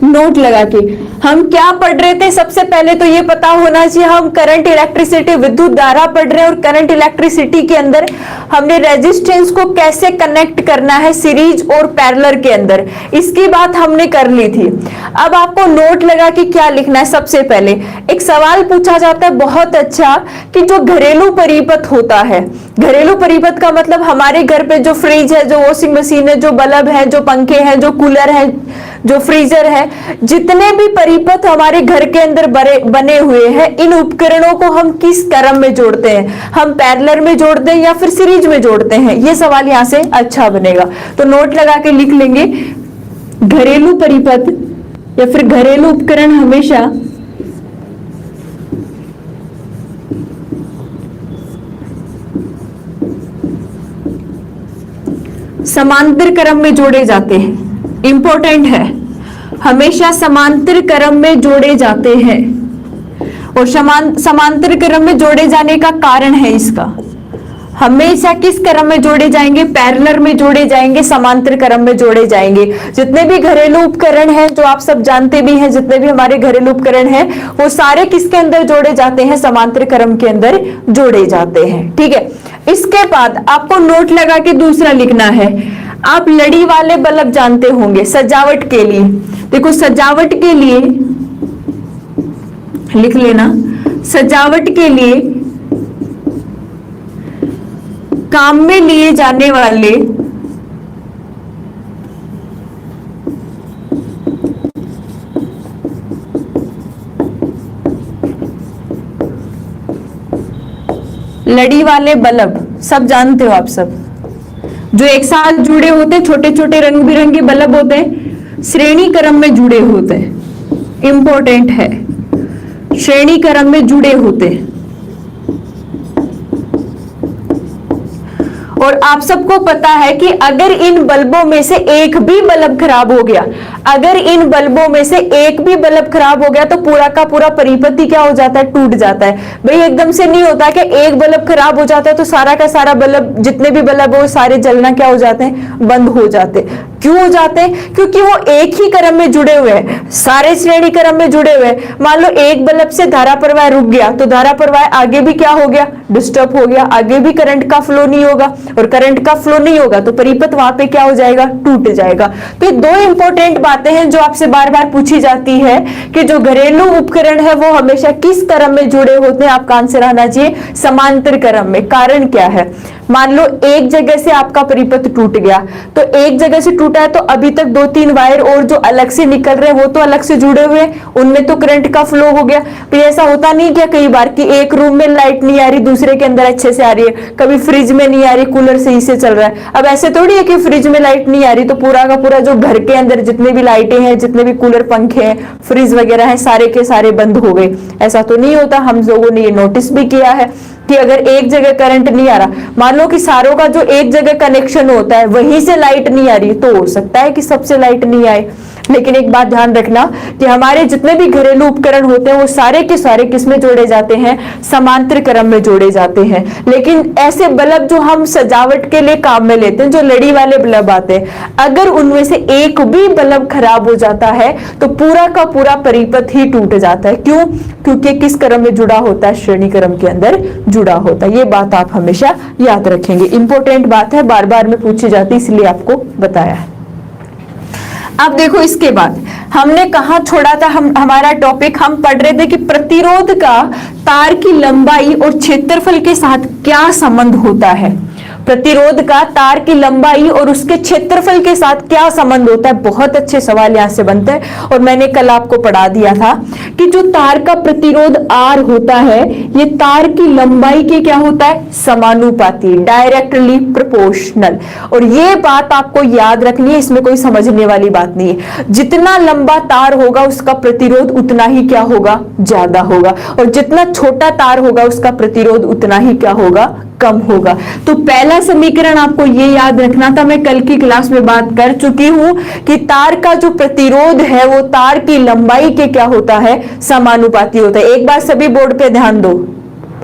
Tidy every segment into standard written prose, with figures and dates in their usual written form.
Note लगा के हम क्या पढ़ रहे थे। सबसे पहले तो ये पता होना चाहिए हम करंट इलेक्ट्रिसिटी विद्युत धारा पढ़ रहे हैं और करंट इलेक्ट्रिसिटी के अंदर हमने रेजिस्टेंस को कैसे कनेक्ट करना है सीरीज और पैरेलल के अंदर, इसकी बात हमने कर ली थी। अब आपको नोट लगा के क्या लिखना है। सबसे पहले एक सवाल पूछा जाता है बहुत अच्छा कि जो घरेलू परिपथ होता है, घरेलू परिपथ का मतलब हमारे घर पे जो फ्रिज है, जो वॉशिंग मशीन है, जो बल्ब है, जो पंखे हैं, जो कूलर है, जो फ्रीजर है, जितने भी परिपथ हमारे घर के अंदर बने हुए हैं, इन उपकरणों को हम किस क्रम में जोड़ते हैं, हम पैरेलल में जोड़ते हैं या फिर सीरीज में जोड़ते हैं। ये सवाल यहां से अच्छा बनेगा, तो नोट लगा के लिख लेंगे घरेलू परिपथ या फिर घरेलू उपकरण हमेशा समांतर क्रम में जोड़े जाते हैं। इंपॉर्टेंट है, हमेशा समांतर क्रम में जोड़े जाते हैं। और समांतर क्रम में जोड़े जाने का कारण है इसका, हमेशा किस क्रम में जोड़े जाएंगे, पैरेलल में जोड़े जाएंगे, समांतर क्रम में जोड़े जाएंगे। जितने भी घरेलू उपकरण हैं जो आप सब जानते भी हैं, जितने भी हमारे घरेलू उपकरण हैं वो सारे किसके अंदर जोड़े जाते हैं, समांतर क्रम के अंदर जोड़े जाते हैं। ठीक है, इसके बाद आपको नोट लगा के दूसरा लिखना है। आप लड़ी वाले बल्ब जानते होंगे सजावट के लिए। देखो सजावट के लिए लिख लेना, सजावट के लिए काम में लिए जाने वाले लड़ी वाले बल्ब सब जानते हो आप सब, जो एक साथ जुड़े होते, छोटे छोटे रंग बिरंगे बल्ब होते हैं, श्रेणी क्रम में जुड़े होते हैं। इंपॉर्टेंट है, श्रेणी क्रम में जुड़े होते हैं। और आप सबको पता है कि अगर इन बल्बों में से एक भी बल्ब खराब हो गया, अगर इन बल्बों में से एक भी बल्ब खराब हो गया तो पूरा का पूरा परिपथ क्या हो जाता है, टूट जाता है। भाई एकदम से नहीं होता कि एक बल्ब खराब हो जाता है तो सारा का सारा बल्ब, जितने भी बल्ब हो सारे जलना क्या हो जाते हैं, बंद हो जाते। क्यों हो जाते हैं? क्योंकि वो एक ही क्रम में जुड़े हुए हैं, सारे श्रेणी क्रम में जुड़े हुए हैं। मान लो एक बल्ब से धारा प्रवाह रुक गया तो धारा प्रवाह आगे भी क्या हो गया, डिस्टर्ब हो गया, आगे भी करंट का फ्लो नहीं होगा, और करंट का फ्लो नहीं होगा तो परिपथ वहां पे क्या हो जाएगा, टूट जाएगा। तो ये दो इंपॉर्टेंट बातें हैं जो आपसे बार बार पूछी जाती है कि जो घरेलू उपकरण है वो हमेशा किस क्रम में जुड़े होते हैं। आपका आंसर आना चाहिए समांतर क्रम में। कारण क्या है, मान लो एक जगह से आपका परिपथ टूट गया, तो एक जगह से टूटा है तो अभी तक दो तीन वायर और जो अलग से निकल रहे हैं वो तो अलग से जुड़े हुए हैं, उनमें तो करंट का फ्लो हो गया। फिर ऐसा होता नहीं क्या कई बार कि एक रूम में लाइट नहीं आ रही, दूसरे के अंदर अच्छे से आ रही है, कभी फ्रिज में नहीं आ रही, कूलर सही से चल रहा है। अब ऐसे थोड़ी है कि फ्रिज में लाइट नहीं आ रही तो पूरा का पूरा जो घर के अंदर जितने भी लाइटें हैं, जितने भी कूलर पंखे हैं, फ्रिज वगैरह है, सारे के सारे बंद हो गए। ऐसा तो नहीं होता। हम लोगों ने ये नोटिस भी किया है कि अगर एक जगह करंट नहीं आ रहा, मान लो कि सारों का जो एक जगह कनेक्शन होता है वहीं से लाइट नहीं आ रही, तो हो सकता है कि सबसे लाइट नहीं आए। लेकिन एक बात ध्यान रखना कि हमारे जितने भी घरेलू उपकरण होते हैं वो सारे के सारे किसमें जोड़े जाते हैं, समांतर क्रम में जोड़े जाते हैं। लेकिन ऐसे बल्ब जो हम सजावट के लिए काम में लेते हैं, जो लड़ी वाले बल्ब आते हैं, अगर उनमें से एक भी बल्ब खराब हो जाता है तो पूरा का पूरा परिपथ ही टूट जाता है। क्यों? क्योंकि किस क्रम में जुड़ा होता है, श्रेणी क्रम के अंदर जुड़ा होता है। ये बात आप हमेशा याद रखेंगे, इंपॉर्टेंट बात है, बार बार में पूछी जाती है इसलिए आपको बताया है। अब देखो इसके बाद हमने कहा छोड़ा था, हमारा टॉपिक हम पढ़ रहे थे कि प्रतिरोध का तार की लंबाई और क्षेत्रफल के साथ क्या संबंध होता है। प्रतिरोध का तार की लंबाई और उसके क्षेत्रफल के साथ क्या संबंध होता है। बहुत अच्छे सवाल यहां से बनते हैं और मैंने कल आपको पढ़ा दिया था कि जो तार का प्रतिरोध R होता है ये तार की लंबाई के क्या होता है, समानुपाती, डायरेक्टली प्रोपोर्शनल। और ये बात आपको याद रखनी है, इसमें कोई समझने वाली बात नहीं है। जितना लंबा तार होगा उसका प्रतिरोध उतना ही क्या होगा, ज्यादा होगा, और जितना छोटा तार होगा उसका प्रतिरोध उतना ही क्या होगा, कम होगा। तो पहला समीकरण आपको ये याद रखना था, मैं कल की क्लास में बात कर चुकी हूं कि तार का जो प्रतिरोध है वो तार की लंबाई के क्या होता है, समानुपाती होता है। एक बार सभी बोर्ड पे ध्यान दो,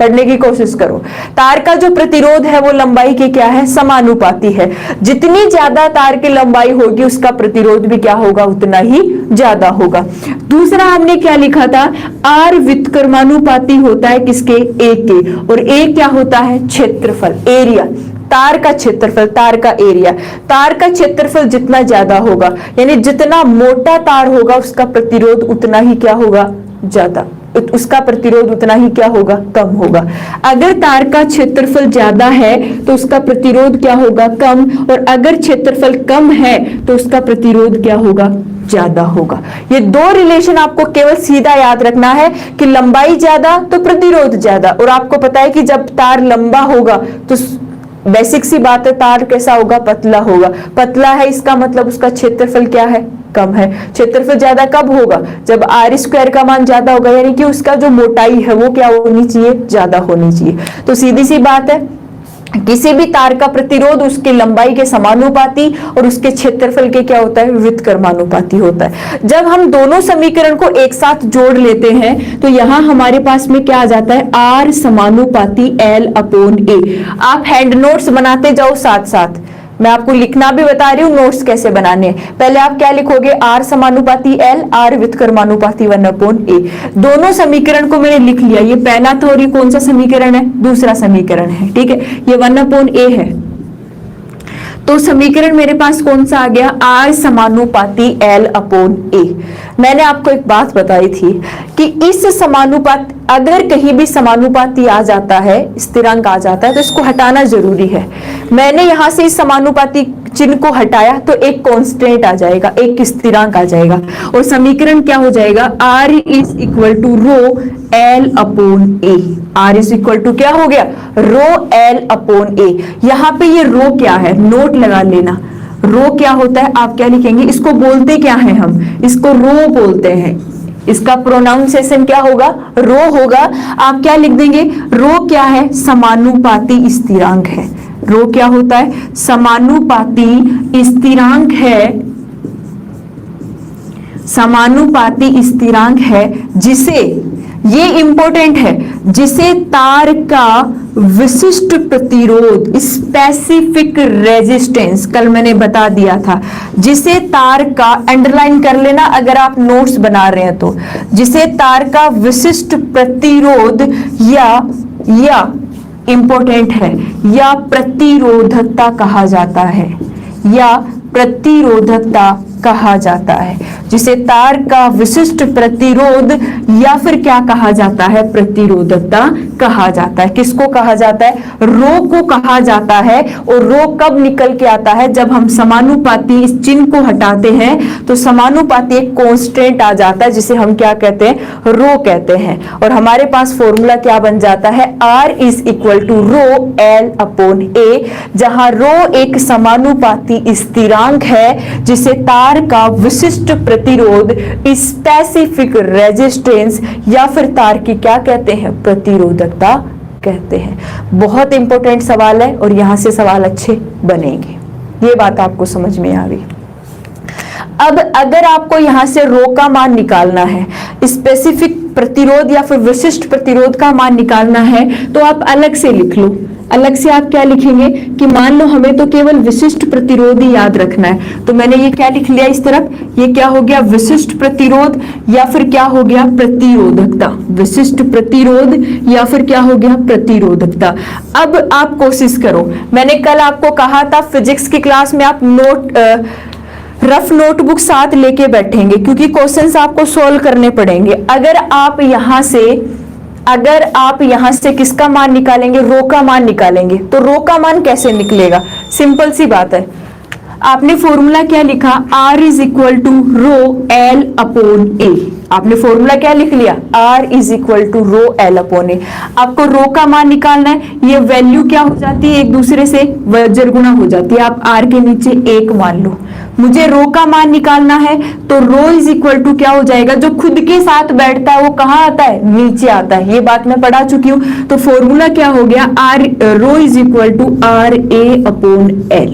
पढ़ने की कोशिश करो। तार का जो प्रतिरोध है वो लंबाई के क्या है, समानुपाती है। जितनी ज्यादा तार की लंबाई होगी उसका प्रतिरोध भी क्या होगा, उतना ही ज्यादा होगा। दूसरा हमने क्या लिखा था, आर व्युत्क्रमानुपाती होता है किसके, ए के, और ए क्या होता है, क्षेत्रफल, एरिया, तार का क्षेत्रफल, तार का एरिया। तार का क्षेत्रफल जितना ज्यादा होगा, यानी जितना मोटा तार होगा उसका प्रतिरोध उतना ही क्या होगा, ज्यादा, उसका प्रतिरोध उतना ही क्या होगा, कम होगा। अगर तार का क्षेत्रफल ज्यादा है तो उसका प्रतिरोध क्या होगा, कम, और अगर क्षेत्रफल कम है तो उसका प्रतिरोध क्या होगा, ज्यादा होगा। ये दो रिलेशन आपको केवल सीधा याद रखना है कि लंबाई ज्यादा तो प्रतिरोध ज्यादा, और आपको पता है कि जब तार लंबा होगा तो बेसिक सी बात है, तार कैसा होगा, पतला होगा। पतला है इसका मतलब उसका क्षेत्रफल क्या है, कम है। क्षेत्रफल ज्यादा कब होगा, जब आर स्क्वायर का मान ज्यादा होगा, यानी कि उसका जो मोटाई है वो क्या होनी चाहिए, ज्यादा होनी चाहिए। तो सीधी सी बात है, किसी भी तार का प्रतिरोध उसकी लंबाई के समानुपाती और उसके क्षेत्रफल के क्या होता है, व्युत्क्रमानुपाती होता है। जब हम दोनों समीकरण को एक साथ जोड़ लेते हैं तो यहां हमारे पास में क्या आ जाता है, आर समानुपाती एल अपॉन ए। आप हैंड नोट्स बनाते जाओ साथ साथ, मैं आपको लिखना भी बता रही हूँ नोट्स कैसे बनाने हैं। पहले आप क्या लिखोगे, आर समानुपाती एल, आर व्युत्क्रमानुपाती 1/a। दोनों समीकरण को मैंने लिख लिया, ये पहला था और ये कौन सा समीकरण है, दूसरा समीकरण है, ठीक है। ये 1/a है, तो समीकरण मेरे पास कौन सा आ गया, आर समानुपाती एल अपॉन ए। मैंने आपको एक बात बताई थी कि इस समानुपात, अगर कहीं भी समानुपाती आ जाता है, स्थिरांक आ जाता है, तो इसको हटाना जरूरी है। मैंने यहां से इस समानुपाती चिन्ह को हटाया तो एक कांस्टेंट आ जाएगा, एक स्थिरांक आ जाएगा, और समीकरण क्या हो जाएगा, R is equal to rho L upon A. R is equal to क्या हो गया, रो एल अपॉन ए। यहाँ पे ये रो क्या है, नोट लगा लेना। रो क्या होता है, आप क्या लिखेंगे, इसको बोलते क्या है, हम इसको रो बोलते हैं। इसका प्रोनाउंसिएशन क्या होगा, रो होगा। आप क्या लिख देंगे, रो क्या है, समानुपाती स्थिरांक है। रो क्या होता है, समानुपाती स्थिरांक है, समानुपाती स्थिरांक है जिसे, ये इंपॉर्टेंट है, जिसे तार का विशिष्ट प्रतिरोध, स्पेसिफिक रेजिस्टेंस, कल मैंने बता दिया था, जिसे तार का, अंडरलाइन कर लेना अगर आप नोट्स बना रहे हैं तो, जिसे तार का विशिष्ट प्रतिरोध या इंपॉर्टेंट है, या प्रतिरोधकता कहा जाता है, या प्रतिरोधकता कहा जाता है, जिसे तार का विशिष्ट प्रतिरोध या फिर क्या कहा जाता है, प्रतिरोधकता कहा जाता है। किसको कहा जाता है, रो को कहा जाता है। और रो कब निकल के आता है, जब हम समानुपाती इस चिन्ह को हटाते हैं तो समानुपाती एक कांस्टेंट आ जाता है जिसे हम क्या कहते हैं, रो कहते हैं। और हमारे पास फॉर्मूला क्या बन जाता है, R is equal to rho L upon A, जहां रो एक समानुपाती स्थिरांक है जिसे तार का विशिष्ट प्रतिरोध, स्पेसिफिक रेजिस्टेंस, या फिर तार की क्या कहते हैं, प्रतिरोधकता कहते हैं। बहुत इंपॉर्टेंट सवाल है और यहां से सवाल अच्छे बनेंगे, ये बात आपको समझ में आ गई। अब अगर आपको यहां से रो का मान निकालना है, स्पेसिफिक प्रतिरोध या फिर विशिष्ट प्रतिरोध का मान निकालना है, तो आप अलग से लिख लो। अलग से आप क्या लिखेंगे कि मान लो हमें तो केवल विशिष्ट प्रतिरोध ही याद रखना है, तो मैंने ये क्या लिख लिया इस तरफ, ये क्या हो गया, विशिष्ट प्रतिरोध, या फिर क्या हो गया, प्रतिरोधकता। विशिष्ट प्रतिरोध या फिर क्या हो गया, प्रतिरोधकता। अब आप कोशिश करो, मैंने कल आपको कहा था फिजिक्स की क्लास में आप रफ नोटबुक साथ लेके बैठेंगे क्योंकि क्वेश्चंस आपको सॉल्व करने पड़ेंगे। अगर आप यहां से किसका मान निकालेंगे, रो का मान निकालेंगे, तो रो का मान कैसे निकलेगा, सिंपल सी बात है। आपने फॉर्मूला क्या लिखा, R is equal to rho L upon A. आपने फॉर्मूला क्या लिख लिया, R is equal to rho L upon A. आपको रो का मान निकालना है, ये वैल्यू क्या हो जाती है, एक दूसरे से वज्र गुणा हो जाती है। आप R के नीचे 1 मान लो। मुझे रो का मान निकालना है तो रो इज इक्वल टू क्या हो जाएगा, जो खुद के साथ बैठता है वो कहाँ आता है, नीचे आता है। ये बात मैं पढ़ा चुकी हूं। तो फॉर्मूला क्या हो गया, rho is equal to R A upon L।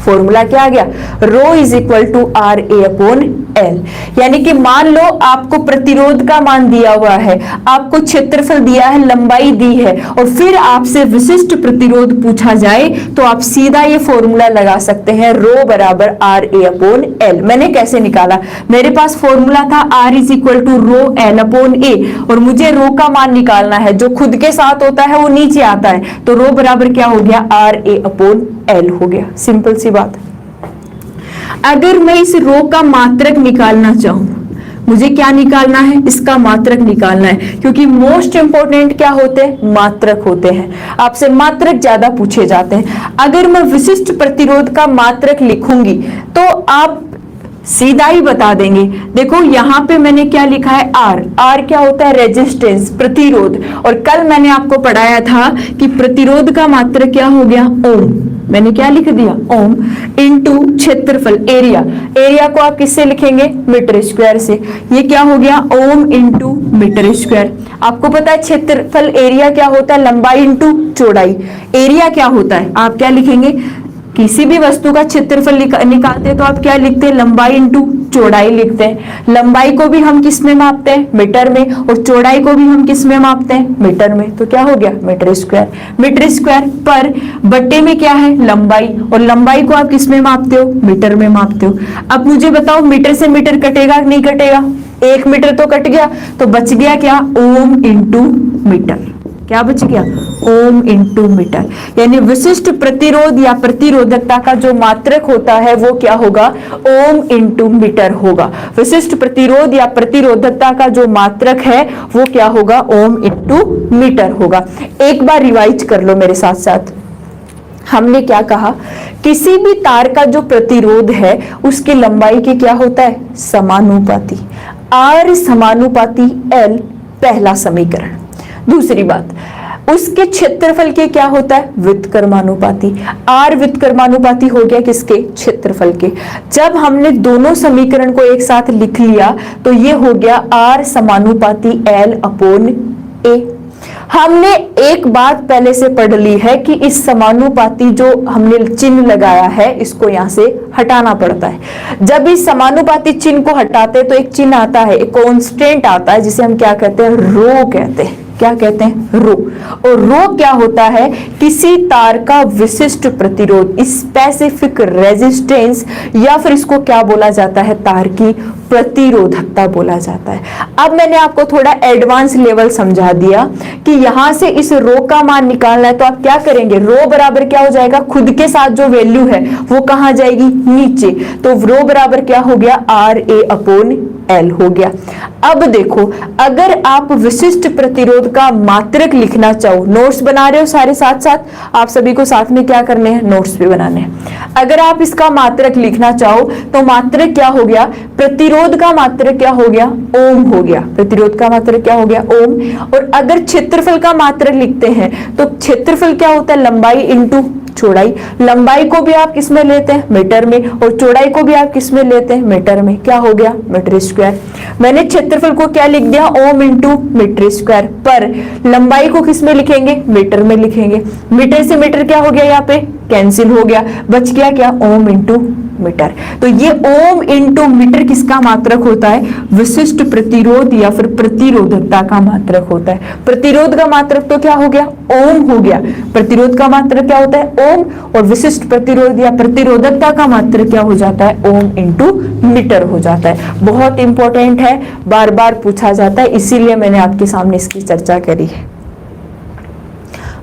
Formula क्या आ गया, rho is equal to R A upon L. यानी कि मान लो आपको प्रतिरोध का मान दिया हुआ है, आपको क्षेत्रफल दिया है, लंबाई दी है, और फिर आपसे विशिष्ट प्रतिरोध पूछा जाए तो आप सीधा ये फॉर्मूला लगा सकते हैं, रो बराबर आर ए अपॉन एल। मैंने कैसे निकाला, मेरे पास फॉर्मूला था R is equal to rho L upon A, और मुझे रो का मान निकालना है, जो खुद के साथ होता है वो नीचे आता है, तो रो बराबर क्या हो गया, आर ए अपॉन एल हो गया। सिंपल सी बात। अगर मैं इस रो का मात्रक निकालना चाहूं, मुझे क्या निकालना है, इसका मात्रक निकालना है, क्योंकि मोस्ट इंपोर्टेंट क्या होते हैं, मात्रक होते हैं। आपसे मात्रक ज्यादा पूछे जाते हैं। अगर मैं विशिष्ट प्रतिरोध का मात्रक लिखूंगी तो आप सीधा ही बता देंगे। देखो यहां पे मैंने क्या लिखा है, आर। आर क्या होता है, रेजिस्टेंस, प्रतिरोध। और कल मैंने आपको पढ़ाया था कि प्रतिरोध का मात्रक क्या हो गया, ओम। मैंने क्या लिख दिया, ओम इनटू क्षेत्रफल, एरिया। एरिया को आप किससे लिखेंगे, मीटर स्क्वायर से। ये क्या हो गया, ओम इनटू मीटर स्क्वायर। आपको पता है क्षेत्रफल एरिया क्या होता है, लंबाई इनटू चौड़ाई। एरिया क्या होता है, आप क्या लिखेंगे, किसी भी वस्तु का क्षेत्रफल निकालते हैं तो आप क्या लिखते हैं, लंबाई इंटू चौड़ाई लिखते हैं। लंबाई को भी हम किस में मापते हैं, मीटर में, और चौड़ाई को भी हम किस में मापते हैं, मीटर में। तो क्या हो गया, मीटर स्क्वायर। मीटर स्क्वायर पर बट्टे में क्या है, लंबाई, और लंबाई को आप किस में मापते हो, मीटर में मापते हो। अब मुझे बताओ मीटर से मीटर कटेगा नहीं कटेगा, 1 मीटर तो कट गया, तो बच गया क्या, ओम इंटू मीटर। क्या बच गया, ओम इंटू मीटर। यानी विशिष्ट प्रतिरोध या प्रतिरोधकता का जो मात्रक होता है वो क्या होगा, ओम इंटू मीटर होगा। विशिष्ट प्रतिरोध या प्रतिरोधकता का जो मात्रक है वो क्या होगा, ओम इंटू मीटर होगा। एक बार रिवाइज कर लो मेरे साथ साथ। हमने क्या कहा, किसी भी तार का जो प्रतिरोध है उसकी लंबाई के क्या होता है, समानुपाती। आर समानुपाती एल, पहला समीकरण। दूसरी बात, उसके क्षेत्रफल के क्या होता है, व्युत्क्रमानुपाती। आर व्युत्क्रमानुपाती हो गया किसके, क्षेत्रफल के। जब हमने दोनों समीकरण को एक साथ लिख लिया तो ये हो गया आर समानुपाती एल अपॉन ए। हमने एक बात पहले से पढ़ ली है कि इस समानुपाती जो हमने चिन्ह लगाया है इसको यहां से हटाना पड़ता है। जब इस समानुपाती चिन्ह को हटाते हैं तो एक चिन्ह आता है, एक कांस्टेंट आता है, जिसे हम क्या कहते हैं, रो कहते हैं। क्या कहते हैं, रो। और रो क्या होता है, किसी तार का विशिष्ट प्रतिरोध, स्पेसिफिक रेजिस्टेंस, या फिर इसको क्या बोला जाता है, तार की प्रतिरोधकता बोला जाता है। अब मैंने आपको थोड़ा एडवांस लेवल समझा दिया कि यहां से इस रो का मान निकालना है तो आप क्या करेंगे, रो बराबर क्या हो जाएगा, खुद के साथ जो वैल्यू है वो कहां जाएगी, नीचे। तो रो बराबर क्या हो गया, आर ए अपॉन एल हो गया। अब देखो, अगर आप विशिष्ट प्रतिरोध का मात्रक लिखना चाहो, नोट्स बना रहे हो सारे साथ साथ, आप सभी को साथ में क्या करने हैं, नोट्स भी बनाने हैं। अगर आप इसका मात्रक लिखना चाहो तो मात्रक क्या हो गया, प्रतिरोध का मात्रक क्या हो गया, ओम हो गया। प्रतिरोध का मात्रक क्या हो गया, ओम। और अगर क्षेत्रफल का मात्रक लिखते हैं तो क्षेत्रफल क्या होता है, लंबाई इंटू चौड़ाई। लंबाई को भी आप किसमें लेते हैं, मीटर में, और चौड़ाई को भी आप किसमें लेते हैं, मीटर में। क्या हो गया, मीटर स्क्वायर। मैंने क्षेत्रफल को क्या लिख दिया, ओम इंटू मीटर स्क्वायर, पर लंबाई को किसमें लिखेंगे, मीटर में लिखेंगे। मीटर से मीटर क्या हो गया, यहाँ पे कैंसिल हो गया, बच गया क्या, ओम इंटू मीटर। तो ये ओम इंटू मीटर किसका मात्रक होता है, विशिष्ट प्रतिरोध या फिर प्रतिरोधकता का मात्रक होता है। प्रतिरोध का मात्रक तो क्या हो गया, ओम हो गया। प्रतिरोध का मात्रक क्या होता है, ओम, और विशिष्ट प्रतिरोध या प्रतिरोधकता का मात्रक क्या हो जाता है, ओम इंटू मीटर हो जाता है। बहुत इंपॉर्टेंट है, बार बार पूछा जाता है, इसीलिए मैंने आपके सामने इसकी चर्चा करी है।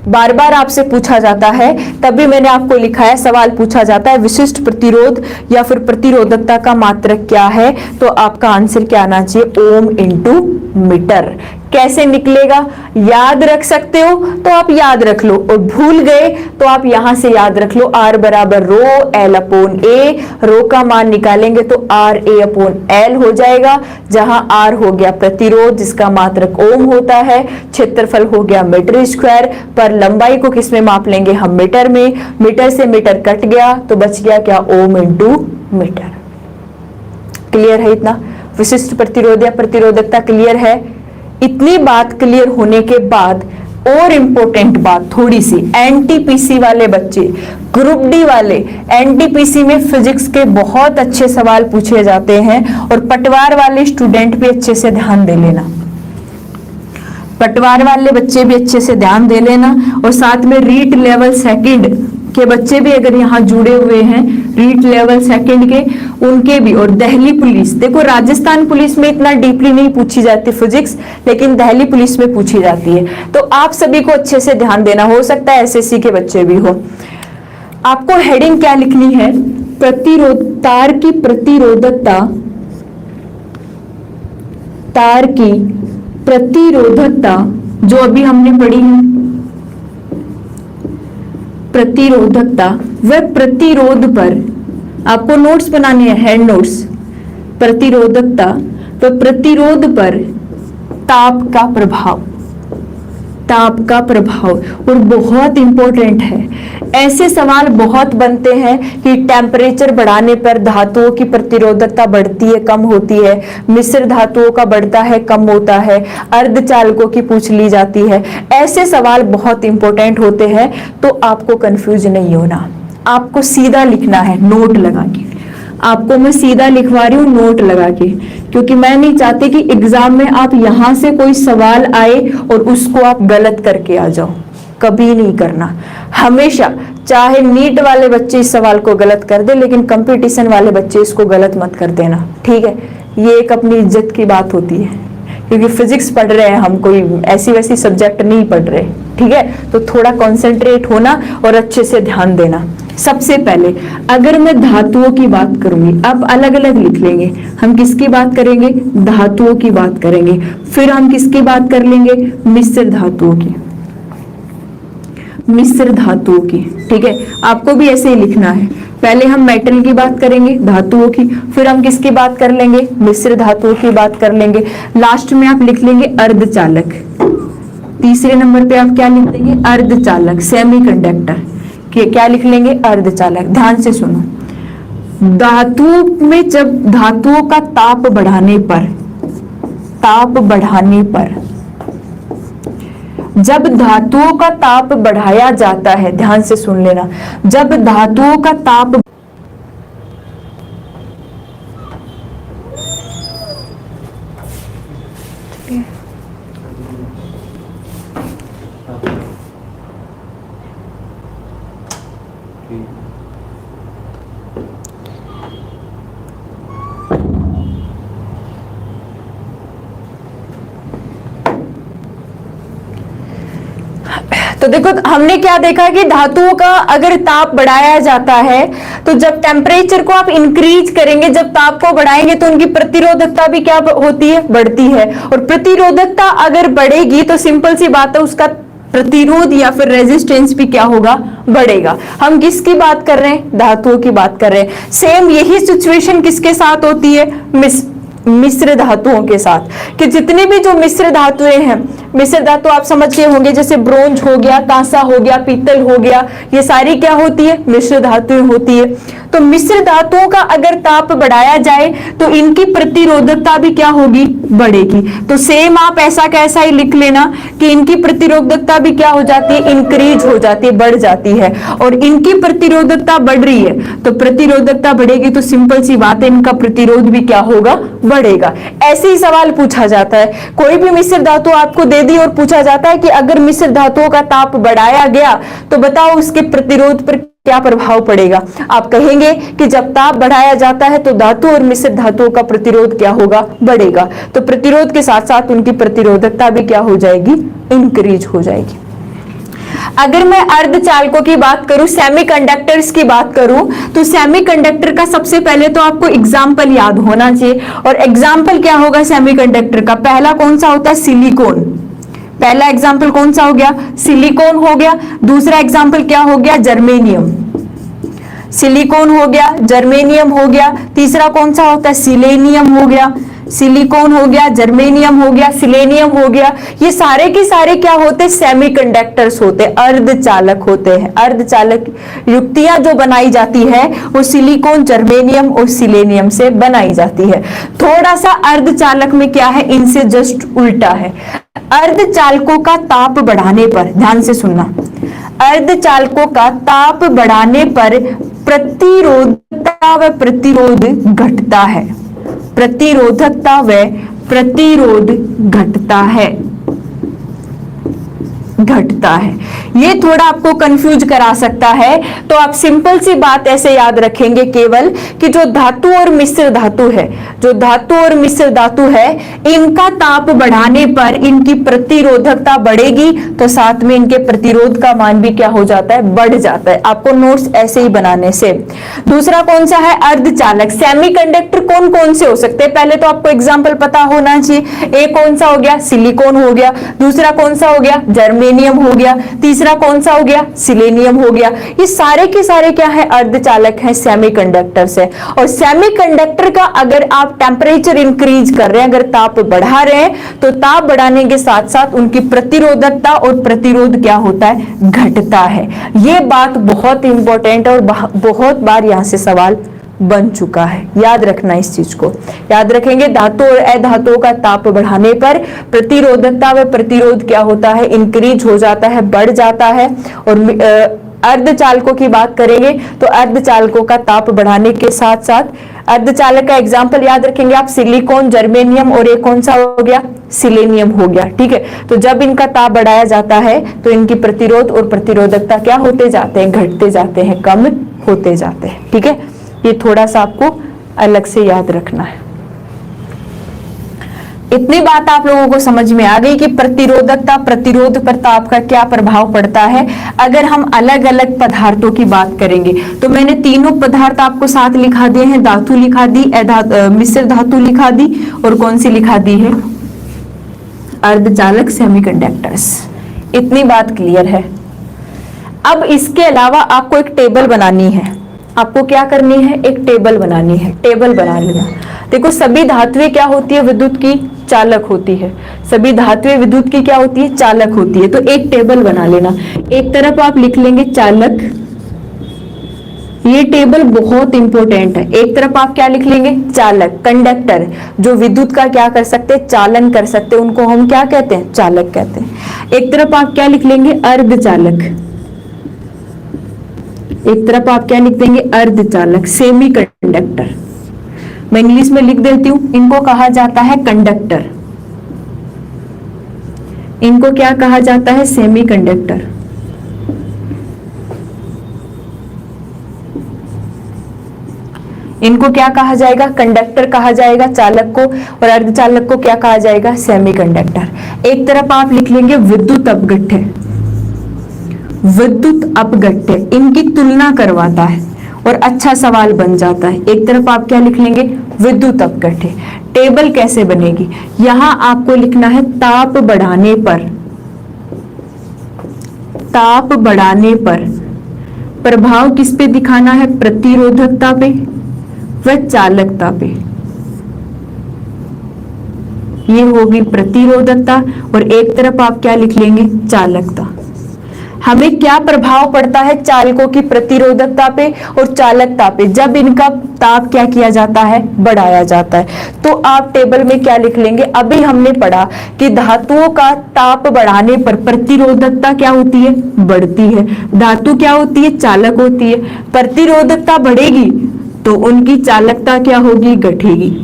बार बार आपसे पूछा जाता है, तभी मैंने आपको लिखा है, सवाल पूछा जाता है विशिष्ट प्रतिरोध या फिर प्रतिरोधकता का मात्रक क्या है, तो आपका आंसर क्या आना चाहिए, ओम इंटू मीटर। कैसे निकलेगा, याद रख सकते हो तो आप याद रख लो, और भूल गए तो आप यहां से याद रख लो, आर बराबर रो एल अपॉन ए। रो का मान निकालेंगे तो आर ए अपॉन एल हो जाएगा, जहां आर हो गया प्रतिरोध जिसका मात्रक ओम होता है, क्षेत्रफल हो गया मीटर स्क्वायर, पर लंबाई को किस में माप लेंगे हम, मीटर में। मीटर से मीटर कट गया तो बच गया क्या, ओम इंटू मीटर। क्लियर है इतना, विशिष्ट प्रतिरोध या प्रतिरोधकता क्लियर है। इतनी बात क्लियर होने के बाद और इंपॉर्टेंट बात थोड़ी सी, एनटीपीसी वाले बच्चे, ग्रुप डी वाले, एनटीपीसी में फिजिक्स के बहुत अच्छे सवाल पूछे जाते हैं, और पटवार वाले स्टूडेंट भी अच्छे से ध्यान दे लेना, पटवार वाले बच्चे भी अच्छे से ध्यान दे लेना। और साथ में रीट लेवल सेकंड के बच्चे भी अगर यहाँ जुड़े हुए हैं, रीट लेवल सेकंड के, उनके भी, और दिल्ली पुलिस, देखो राजस्थान पुलिस में इतना डीपली नहीं पूछी जाती फिजिक्स, लेकिन दिल्ली पुलिस में पूछी जाती है, तो आप सभी को अच्छे से ध्यान देना। हो सकता है एसएससी के बच्चे भी हो। आपको हेडिंग क्या लिखनी है, तार की प्रतिरोधकता, तार की प्रतिरोधकता जो अभी हमने पढ़ी है, प्रतिरोधकता व प्रतिरोध पर, आपको नोट्स बनाने हैं, हैंड नोट्स, प्रतिरोधकता व प्रतिरोध पर ताप का प्रभाव, ताप का प्रभाव। और बहुत इंपॉर्टेंट है, ऐसे सवाल बहुत बनते हैं कि टेम्परेचर बढ़ाने पर धातुओं की प्रतिरोधकता बढ़ती है कम होती है, मिश्र धातुओं का बढ़ता है कम होता है, अर्धचालकों की पूछ ली जाती है। ऐसे सवाल बहुत इंपॉर्टेंट होते हैं, तो आपको कंफ्यूज नहीं होना, आपको सीधा लिखना है नोट लगा के। आपको मैं सीधा लिखवा रही हूँ नोट लगा के, क्योंकि मैं नहीं चाहती कि एग्जाम में आप यहां से कोई सवाल आए और उसको आप गलत करके आ जाओ, कभी नहीं करना। हमेशा, चाहे नीट वाले बच्चे इस सवाल को गलत कर दे, लेकिन कंपटीशन वाले बच्चे इसको गलत मत कर देना, ठीक है। ये एक अपनी इज्जत की बात होती है, क्योंकि फिजिक्स पढ़ रहे हैं हम, कोई ऐसी वैसी सब्जेक्ट नहीं पढ़ रहे, ठीक है। तो थोड़ा कॉन्सेंट्रेट होना और अच्छे से ध्यान देना। सबसे पहले अगर मैं धातुओं की बात करूंगी, अब अलग अलग लिख लेंगे, हम किसकी बात करेंगे, धातुओं की बात करेंगे, फिर हम किसकी बात कर लेंगे, मिश्र धातुओं की, मिश्र धातुओं की, ठीक है। आपको भी ऐसे ही लिखना है, पहले हम मेटल की बात करेंगे, धातुओं की, फिर हम किसकी बात कर लेंगे, मिश्र धातुओं की बात कर लेंगे, लास्ट में आप लिख लेंगे अर्धचालक। तीसरे नंबर पे आप क्या लिख देंगे, अर्धचालक, सेमीकंडक्टर, क्या लिख लेंगे, अर्धचालक। ध्यान से सुनो, धातु में जब धातुओं का ताप बढ़ाने पर, ताप बढ़ाने पर, जब धातुओं का ताप बढ़ाया जाता है, ध्यान से सुन लेना, जब धातुओं का ताप तो देखो हमने क्या देखा कि धातुओं का अगर ताप बढ़ाया जाता है, तो जब टेम्परेचर को आप इंक्रीज करेंगे, जब ताप को बढ़ाएंगे, तो उनकी प्रतिरोधकता भी क्या होती है, बढ़ती है। और प्रतिरोधकता अगर बढ़ेगी तो सिंपल सी बात है, उसका प्रतिरोध या फिर रेजिस्टेंस भी क्या होगा, बढ़ेगा। हम किसकी बात कर रहे हैं, धातुओं की बात कर रहे हैं। सेम यही सिचुएशन किसके साथ होती है, मिश्र धातुओं के साथ, कि जितनी भी जो मिश्र धातुएं हैं, मिश्र धातु आप समझ गए होंगे, जैसे ब्रोंज हो गया, कांसा हो गया, पीतल हो गया, ये सारी क्या होती है, मिश्र धातुएं होती है। तो मिश्र धातुओं का अगर ताप बढ़ाया जाए तो इनकी प्रतिरोधकता भी क्या होगी, बढ़ेगी। तो सेम आप ऐसा कैसा ही लिख लेना कि इनकी प्रतिरोधकता भी क्या हो जाती है, इंक्रीज हो जाती है, बढ़ जाती है। और इनकी प्रतिरोधकता बढ़ रही है, तो प्रतिरोधकता बढ़ेगी, तो सिंपल सी बात है, इनका प्रतिरोध भी क्या होगा, बढ़ेगा। ऐसे ही सवाल पूछा जाता है, कोई भी मिश्र धातु आपको दे दी और पूछा जाता है कि अगर मिश्र धातुओं का ताप बढ़ाया गया तो बताओ उसके प्रतिरोध पर क्या प्रभाव पड़ेगा। आप कहेंगे कि जब ताप बढ़ाया जाता है तो धातु और मिश्र धातुओं का प्रतिरोध क्या होगा, बढ़ेगा। तो प्रतिरोध के साथ साथ उनकी प्रतिरोधकता भी क्या हो जाएगी, इंक्रीज हो जाएगी। अगर मैं अर्धचालकों की बात करूं, सेमीकंडक्टर्स की बात करूं, तो सेमीकंडक्टर का सबसे पहले तो आपको एग्जाम्पल याद होना चाहिए। और एग्जाम्पल क्या होगा सेमीकंडक्टर का, पहला कौन सा होता है, सिलिकॉन। पहला एग्जाम्पल कौन सा हो गया, सिलिकॉन हो गया। दूसरा एग्जाम्पल क्या हो गया, जर्मेनियम। सिलिकॉन हो गया, जर्मेनियम हो गया, तीसरा कौन सा होता है, सिलेनियम हो गया, सिलिकॉन हो गया, जर्मेनियम हो गया, सिलेनियम हो गया। ये सारे के सारे क्या होते हैं, सेमीकंडक्टर्स होते हैं, अर्धचालक होते हैं। अर्धचालक युक्तियां जो बनाई जाती है वो सिलिकॉन, जर्मेनियम और सिलेनियम से बनाई जाती है। थोड़ा सा अर्धचालक में क्या है, इनसे जस्ट उल्टा है। अर्धचालकों का ताप बढ़ाने पर, ध्यान से सुनना, अर्धचालकों का ताप बढ़ाने पर प्रतिरोधकता व प्रतिरोध घटता है। प्रतिरोधकता व प्रतिरोध घटता है, घटता है। ये थोड़ा आपको कंफ्यूज करा सकता है, तो आप सिंपल सी बात ऐसे याद रखेंगे केवल कि जो धातु और मिश्र धातु है, जो धातु और मिश्र धातु है, इनका ताप बढ़ाने पर इनकी प्रतिरोधकता बढ़ेगी, तो साथ में इनके प्रतिरोध का मान भी क्या हो जाता है, बढ़ जाता है। आपको नोट्स ऐसे ही बनाने से। दूसरा कौन सा है, अर्धचालक। सेमीकंडक्टर कौन कौन से हो सकते हैं, पहले तो आपको एग्जाम्पल पता होना चाहिए। एक कौन सा हो गया, सिलिकॉन हो गया, दूसरा कौन सा हो गया, जर्मेनियम हो गया, तीसरा कौन सा हो गया, सिलेनियम हो गया। ये सारे के सारे क्या है, अर्धचालक है, सेमीकंडक्टर्स है। और सेमीकंडक्टर का अगर आप टेम्परेचर इंक्रीज कर रहे हैं, अगर ताप बढ़ा रहे हैं, तो ताप बढ़ाने के साथ साथ उनकी प्रतिरोधकता और प्रतिरोध क्या होता है, घटता है। ये बात बहुत इंपॉर्टेंट और बहुत बार यहां से सवाल बन चुका है, याद रखना इस चीज को। याद रखेंगे, धातु और अधातुओं का ताप बढ़ाने पर प्रतिरोधकता व प्रतिरोध क्या होता है, इंक्रीज हो जाता है, बढ़ जाता है। और अर्धचालकों की बात करेंगे तो अर्धचालकों का ताप बढ़ाने के साथ साथ, अर्धचालक का एग्जाम्पल याद रखेंगे आप, सिलिकॉन, जर्मेनियम और एक कौन सा हो गया, सिलेनियम हो गया। ठीक है, तो जब इनका ताप बढ़ाया जाता है तो इनकी प्रतिरोध और प्रतिरोधकता क्या होते जाते हैं, घटते जाते हैं, कम होते जाते हैं। ठीक है, ये थोड़ा सा आपको अलग से याद रखना है। इतनी बात आप लोगों को समझ में आ गई कि प्रतिरोधकता, प्रतिरोध पर ताप का क्या प्रभाव पड़ता है। अगर हम अलग अलग पदार्थों की बात करेंगे तो मैंने तीनों पदार्थ आपको साथ लिखा दिए हैं, धातु लिखा दी, मिश्र धातु लिखा दी, और कौन सी लिखा दी है, अर्धचालक, सेमीकंडक्टर्स। इतनी बात क्लियर है। अब इसके अलावा आपको एक टेबल बनानी है। आपको क्या करनी है, एक टेबल बनानी है। टेबल बना लेना। देखो, सभी धातुएं क्या होती है, विद्युत की चालक होती है। सभी धातुएं विद्युत की क्या होती है, चालक होती है। तो एक टेबल बना लेना। एक तरफ आप लिख लेंगे चालक, ये टेबल बहुत इंपॉर्टेंट है। एक तरफ आप क्या लिख लेंगे, चालक, कंडक्टर, जो विद्युत का क्या कर सकते हैं, चालन कर सकते हैं, उनको हम क्या कहते हैं, चालक कहते हैं। एक तरफ आप क्या लिख लेंगे, अर्धचालक। एक तरफ आप क्या लिख देंगे, अर्धचालक, सेमी कंडक्टर। मैं इंग्लिश में लिख देती हूं, इनको कहा जाता है कंडक्टर। इनको क्या कहा जाता है, सेमी कंडक्टर। इनको क्या कहा जाएगा, कंडक्टर कहा जाएगा चालक को, और अर्धचालक को क्या कहा जाएगा, सेमी कंडक्टर। एक तरफ आप लिख लेंगे विद्युत अपघट्य। विद्युत अपघट्य इनकी तुलना करवाता है और अच्छा सवाल बन जाता है। एक तरफ आप क्या लिख लेंगे, विद्युत अपघट्य। टेबल कैसे बनेगी, यहां आपको लिखना है ताप बढ़ाने पर, ताप बढ़ाने पर प्रभाव किस पे दिखाना है, प्रतिरोधकता पे व चालकता पे। ये होगी प्रतिरोधकता, और एक तरफ आप क्या लिख लेंगे, चालकता। हमें क्या प्रभाव पड़ता है चालकों की प्रतिरोधकता पे और चालकता पे, जब इनका ताप क्या किया जाता है, बढ़ाया जाता है। तो आप टेबल में क्या लिख लेंगे, अभी हमने पढ़ा कि धातुओं का ताप बढ़ाने पर प्रतिरोधकता क्या होती है, बढ़ती है। धातु क्या होती है, चालक होती है। प्रतिरोधकता बढ़ेगी तो उनकी चालकता क्या होगी, घटेगी।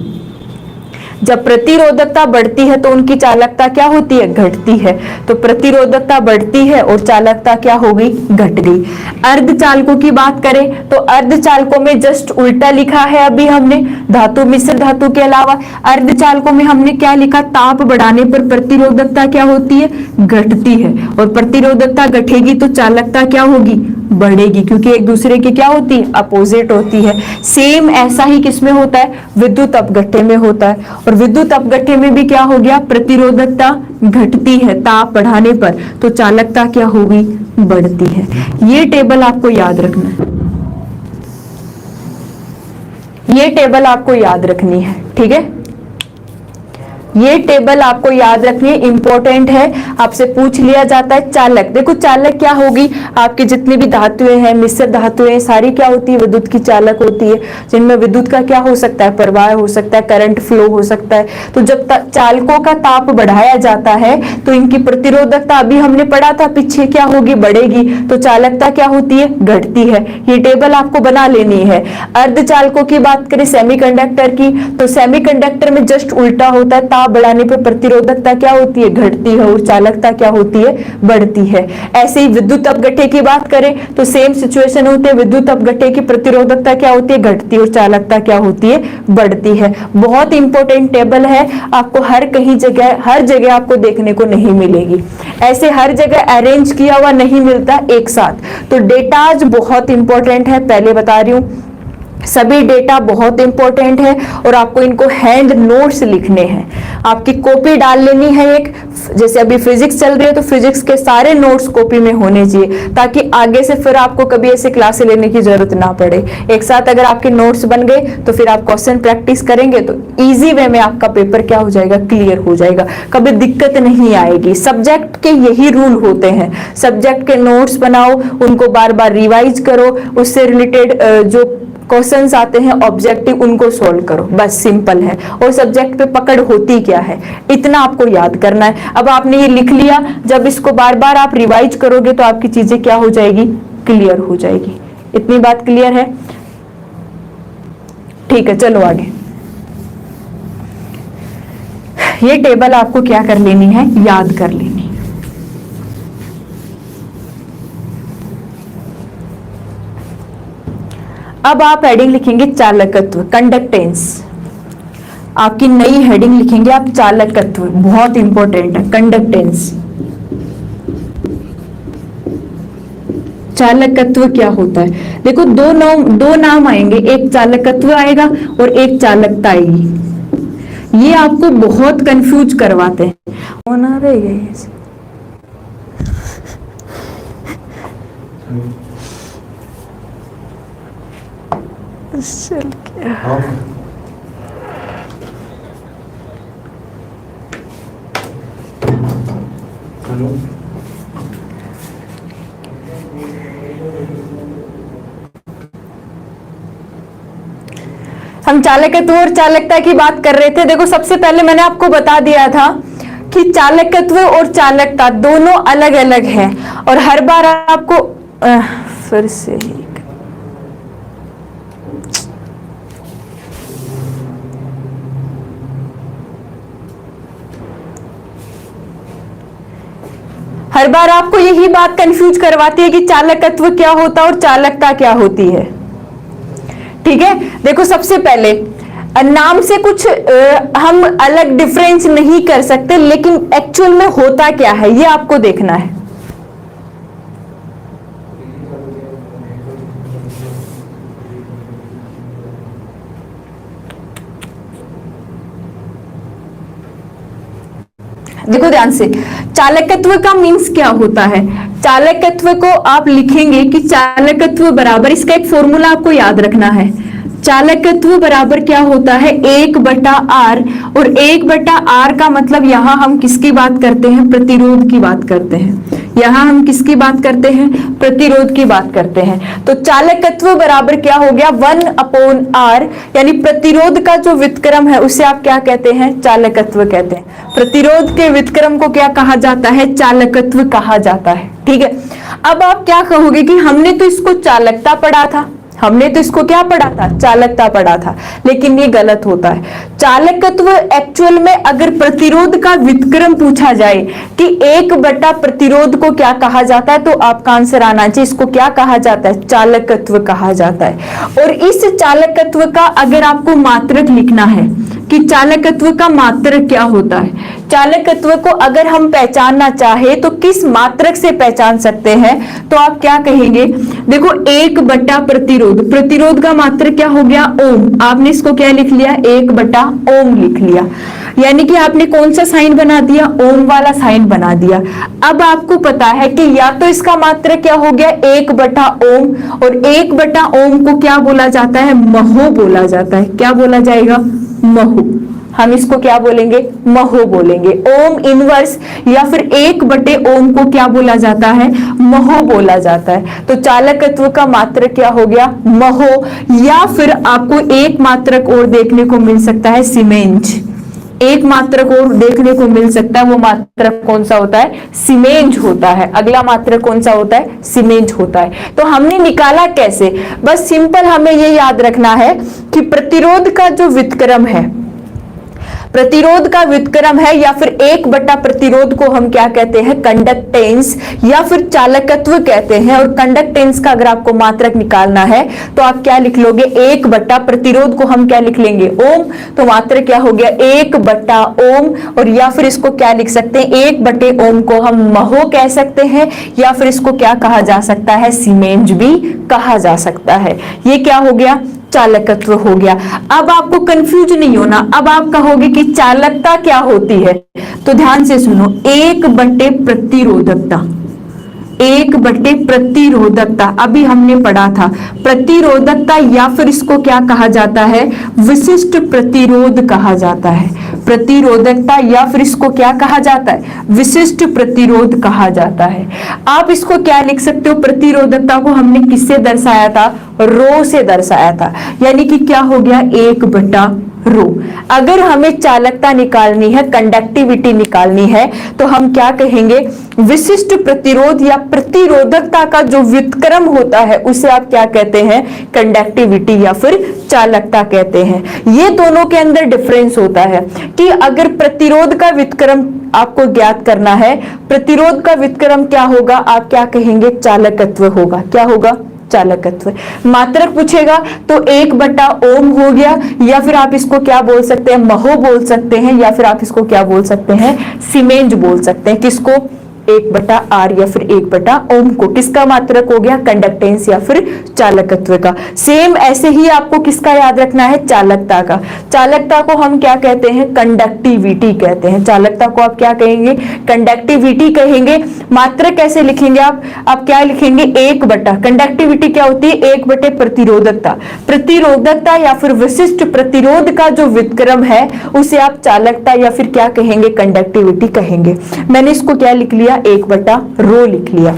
जब प्रतिरोधकता बढ़ती है तो उनकी चालकता क्या होती है, घटती है। तो प्रतिरोधकता बढ़ती है और चालकता क्या हो गई, घट गई। अर्धचालकों की बात करें तो अर्धचालकों में जस्ट उल्टा लिखा है। अभी हमने धातु, मिश्र धातु के अलावा अर्धचालकों में हमने क्या लिखा, ताप बढ़ाने पर प्रतिरोधकता क्या होती है, घटती है, और प्रतिरोधकता घटेगी तो चालकता क्या होगी, बढ़ेगी, क्योंकि एक दूसरे की क्या होती है, अपोजिट होती है। सेम ऐसा ही किसमें होता है, विद्युत अपघट्य में होता है। और विद्युत अपघट्य में भी क्या हो गया, प्रतिरोधकता घटती है ताप बढ़ाने पर, तो चालकता क्या होगी, बढ़ती है। ये टेबल आपको याद रखना है। ये टेबल आपको याद रखनी है, ठीक है, ये टेबल आपको याद रखनी है, इंपॉर्टेंट है, आपसे पूछ लिया जाता है। चालक, देखो चालक क्या होगी, आपकी जितनी भी धातुएं हैं, मिश्र धातुएं, सारी क्या होती है, विद्युत की चालक होती है, जिनमें विद्युत का क्या हो सकता है, प्रवाह हो सकता है, करंट फ्लो हो सकता है। तो जब चालकों का ताप बढ़ाया जाता है तो इनकी प्रतिरोधकता, अभी हमने पढ़ा था पीछे, क्या होगी, बढ़ेगी, तो चालकता क्या होती है, घटती है। ये टेबल आपको बना लेनी है। अर्धचालकों की बात करें, सेमीकंडक्टर की, तो सेमीकंडक्टर में जस्ट उल्टा होता है, ताप बढ़ाने पर प्रतिरोधकता क्या होती है, घटती है, और चालकता क्या होती है, बढ़ती है। ऐसे ही विद्युत अपघट्य की बात करें तो सेम सिचुएशन होती है, विद्युत अपघट्य की प्रतिरोधकता क्या होती है, घटती है, और चालकता क्या होती है, बढ़ती है। बहुत इंपॉर्टेंट टेबल है, आपको हर कहीं जगह, हर जगह आपको देखने को नहीं मिलेगी, ऐसे हर जगह अरेंज किया हुआ नहीं मिलता एक साथ। तो डेटाज बहुत इंपॉर्टेंट है, पहले बता रही हूं, सभी डेटा बहुत इंपॉर्टेंट है, और आपको इनको हैंड नोट्स लिखने हैं, आपकी कॉपी डाल लेनी है एक, जैसे अभी फिजिक्स चल रही है तो फिजिक्स के सारे नोट्स कॉपी में होने चाहिए, ताकि आगे से फिर आपको कभी ऐसे क्लासे लेने की जरूरत ना पड़े। एक साथ अगर आपके नोट्स बन गए तो फिर आप क्वेश्चन प्रैक्टिस करेंगे तो इजी वे में आपका पेपर क्या हो जाएगा, क्लियर हो जाएगा, कभी दिक्कत नहीं आएगी। सब्जेक्ट के यही रूल होते हैं, सब्जेक्ट के नोट्स बनाओ, उनको बार बार रिवाइज करो, उससे रिलेटेड जो क्वेश्चंस आते हैं ऑब्जेक्टिव, उनको सॉल्व करो, बस सिंपल है। और सब्जेक्ट पे पकड़ होती क्या है, इतना आपको याद करना है। अब आपने ये लिख लिया, जब इसको बार बार आप रिवाइज करोगे तो आपकी चीजें क्या हो जाएगी, क्लियर हो जाएगी। इतनी बात क्लियर है, ठीक है, चलो आगे। ये टेबल आपको क्या कर लेनी है, याद कर लेनी। अब आप हेडिंग लिखेंगे चालकत्व, कंडक्टेंस, आपकी नई हेडिंग लिखेंगे आप चालकत्व, बहुत इंपॉर्टेंट है, कंडक्टेंस। चालकत्व क्या होता है, देखो दो नाम आएंगे, एक चालकत्व आएगा और एक चालकता आएगी। ये आपको बहुत कंफ्यूज करवाते हैं, होना रहेगा। चल क्या हेलो, हम चालकत्व और चालकता की बात कर रहे थे। देखो सबसे पहले मैंने आपको बता दिया था कि चालकत्व और चालकता दोनों अलग अलग है, और हर बार आपको फिर से हर बार आपको यही बात कंफ्यूज करवाती है कि चालकत्व क्या होता है और चालकता क्या होती है, ठीक है। देखो सबसे पहले नाम से कुछ हम अलग डिफरेंस नहीं कर सकते, लेकिन एक्चुअल में होता क्या है ये आपको देखना है। देखो ध्यान से, चालकत्व का मीन्स क्या होता है। चालकत्व को आप लिखेंगे कि चालकत्व बराबर, इसका एक फॉर्मूला आपको याद रखना है। चालकत्व बराबर क्या होता है, 1/r, और 1/r का मतलब यहां हम किसकी बात करते हैं, प्रतिरोध की बात करते हैं। यहां हम किसकी बात करते हैं, प्रतिरोध की बात करते हैं। तो चालकत्व बराबर क्या हो गया, 1/r, यानी प्रतिरोध का जो व्युत्क्रम है उसे आप क्या कहते हैं, चालकत्व कहते हैं। प्रतिरोध के व्युत्क्रम को क्या कहा जाता है, चालकत्व कहा जाता है, ठीक है। अब आप क्या कहोगे कि हमने तो इसको चालकता पढ़ा था, हमने तो इसको क्या पढ़ा था, चालकता पढ़ा था, लेकिन ये गलत होता है। चालकत्व एक्चुअल में अगर प्रतिरोध का व्युत्क्रम पूछा जाए कि 1 प्रतिरोध को क्या कहा जाता है, तो आपका आंसर आना चाहिए इसको क्या कहा जाता है, चालकत्व कहा जाता है। और इस चालकत्व का अगर आपको मात्रक लिखना है, कि चालकत्व का मात्रक क्या होता है। चालकत्व को अगर हम पहचानना चाहे तो किस मात्रक से पहचान सकते हैं, तो आप क्या कहेंगे, देखो 1 बटा प्रतिरोध, प्रतिरोध का मात्रक क्या हो गया, ओम। आपने इसको क्या लिख लिया, 1/ओम लिख लिया, यानी कि आपने कौन सा साइन बना दिया, ओम वाला साइन बना दिया। अब आपको पता है कि या तो इसका मात्रक क्या हो गया 1/ओम, और 1/ओम को क्या बोला जाता है, महो बोला जाता है। क्या बोला जाएगा, महो। हम इसको क्या बोलेंगे, महो बोलेंगे। ओम इनवर्स या फिर 1/ओम को क्या बोला जाता है, महो बोला जाता है। तो चालकत्व का मात्रक क्या हो गया, महो। या फिर आपको एक मात्रक और देखने को मिल सकता है, सीमेंज। एक मात्रक और देखने को मिल सकता है, वो मात्रक कौन सा होता है, सीमेंज होता है। अगला मात्रक कौन सा होता है, सीमेंज होता है। तो हमने निकाला कैसे, बस सिंपल हमें ये याद रखना है कि प्रतिरोध का जो व्युत्क्रम है, प्रतिरोध का व्युत्क्रम है, या फिर 1 बटा प्रतिरोध को हम क्या कहते हैं, कंडक्टेंस या फिर चालकत्व कहते हैं। और कंडक्टेंस का अगर आपको मात्रक निकालना है तो आप क्या लिख लोगे, 1 बटा प्रतिरोध को हम क्या लिख लेंगे, ओम। तो मात्रक क्या हो गया, 1/ओम। और या फिर इसको क्या लिख सकते हैं, 1/ओम को हम महो कह सकते हैं, या फिर इसको क्या कहा जा सकता है, सीमेंज भी कहा जा सकता है। ये क्या हो गया, चालकत्व हो गया। अब आपको कंफ्यूज नहीं होना, अब आप कहोगे कि चालकता क्या होती है, तो ध्यान से सुनो, 1/प्रतिरोधकता, 1/प्रतिरोधकता अभी हमने पढ़ा था। प्रतिरोधकता या फिर इसको क्या कहा जाता है, विशिष्ट प्रतिरोध कहा जाता है। प्रतिरोधकता या फिर इसको क्या कहा जाता है, विशिष्ट प्रतिरोध कहा जाता है। आप इसको क्या लिख सकते हो, प्रतिरोधकता को हमने किससे दर्शाया था, रो से दर्शाया था, यानी कि क्या हो गया, 1/रो। अगर हमें चालकता निकालनी है, कंडक्टिविटी निकालनी है, तो हम क्या कहेंगे, विशिष्ट प्रतिरोध या प्रतिरोधकता का जो व्युत्क्रम होता है उसे आप क्या कहते हैं, कंडक्टिविटी या फिर चालकता कहते हैं। ये दोनों के अंदर डिफरेंस होता है कि अगर प्रतिरोध का व्युत्क्रम आपको ज्ञात करना है, प्रतिरोध का व्युत्क्रम क्या होगा, आप क्या कहेंगे, चालकत्व होगा। क्या होगा, चालकत्व। मात्रक पूछेगा तो 1/ओम हो गया, या फिर आप इसको क्या बोल सकते हैं, महो बोल सकते हैं, या फिर आप इसको क्या बोल सकते हैं, सीमेंज बोल सकते हैं। किसको, 1/आर या फिर 1/ओम को। किसका मात्रक हो गया, कंडक्टेंस या फिर चालकत्व का। सेम ऐसे ही आपको किसका याद रखना है, चालकता का। चालकता को हम क्या कहते हैं, कंडक्टिविटी कहते हैं। चालकता को आप क्या कहेंगे, कंडक्टिविटी कहेंगे। मात्रक कैसे लिखेंगे आप क्या लिखेंगे, 1/, कंडक्टिविटी क्या होती है, 1/प्रतिरोधकता। प्रतिरोधकता या फिर विशिष्ट प्रतिरोध का जो व्युत्क्रम है उसे आप चालकता या फिर क्या कहेंगे, कंडक्टिविटी कहेंगे। मैंने इसको क्या लिख लिया, 1/रो लिख लिया।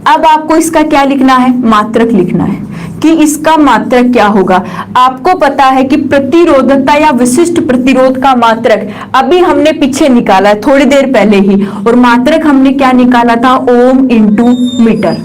अब आपको इसका क्या लिखना है, मात्रक लिखना है कि इसका मात्रक क्या होगा। आपको पता है कि प्रतिरोधकता या विशिष्ट प्रतिरोध का मात्रक अभी हमने पीछे निकाला है, थोड़ी देर पहले ही, और मात्रक हमने क्या निकाला था, ओम इंटू मीटर।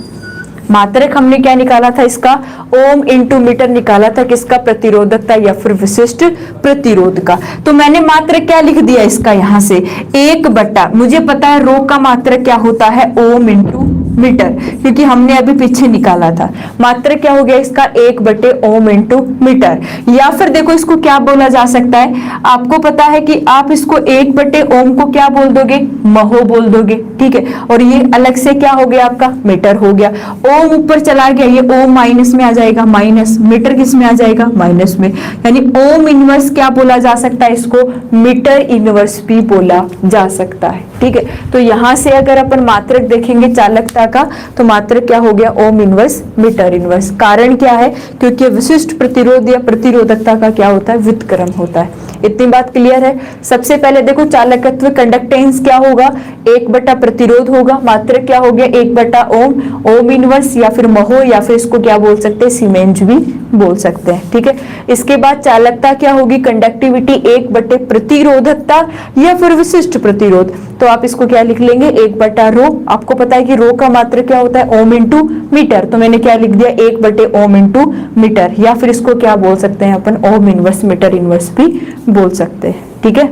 मात्रक हमने क्या निकाला था, इसका ओम इंटू मीटर निकाला था, किसका, प्रतिरोधकता या फिर विशिष्ट प्रतिरोध का। तो मैंने मात्रक क्या लिख दिया इसका, यहां से 1/, मुझे पता है रो का मात्रक क्या होता है, ओम इंटू मीटर, क्योंकि हमने अभी पीछे निकाला था। मात्रक क्या हो गया इसका, 1/ओम इंटू मीटर। या फिर देखो इसको क्या बोला जा सकता है, आपको पता है कि आप इसको 1/ओम को क्या बोल दोगे, महो बोल दोगे, ठीक है। और ये अलग से क्या हो गया आपका, मीटर हो गया। ओम ऊपर चला गया, ये ओम माइनस में आ जाएगा, माइनस, मीटर किस में आ जाएगा, माइनस में। यानी ओम इनवर्स क्या बोला जा सकता है, इसको मीटर इनवर्स भी बोला जा सकता है, ठीक है। तो यहां से अगर अपन मात्रक देखेंगे चालकता का, तो मात्रक क्या हो गया, ओम इनवर्स मीटर इनवर्स। कारण क्या है, क्योंकि विशिष्ट प्रतिरोध या प्रतिरोधकता का क्या होता है, व्युत्क्रम होता है। इतनी बात क्लियर है। सबसे पहले देखो चालकत्व, कंडक्टेंस क्या होगा, 1 प्रतिरोध होगा। मात्रक क्या हो गया, 1/ओम, ओम इनवर्स या फिर महो, या फिर इसको क्या बोल सकते हैं, सीमेंज भी बोल सकते हैं, ठीक है। इसके बाद चालकता क्या होगी, कंडक्टिविटी 1/प्रतिरोधकता या फिर विशिष्ट प्रतिरोध। तो आप इसको क्या लिख लेंगे, 1/रो। आपको पता है कि रो का मात्रक क्या होता है, ओम इंटू मीटर, तो मैंने क्या लिख दिया, 1/ओम इंटू मीटर। या फिर इसको क्या बोल सकते हैं अपन, ओम इनवर्स मीटर इनवर्स भी बोल सकते हैं, ठीक है।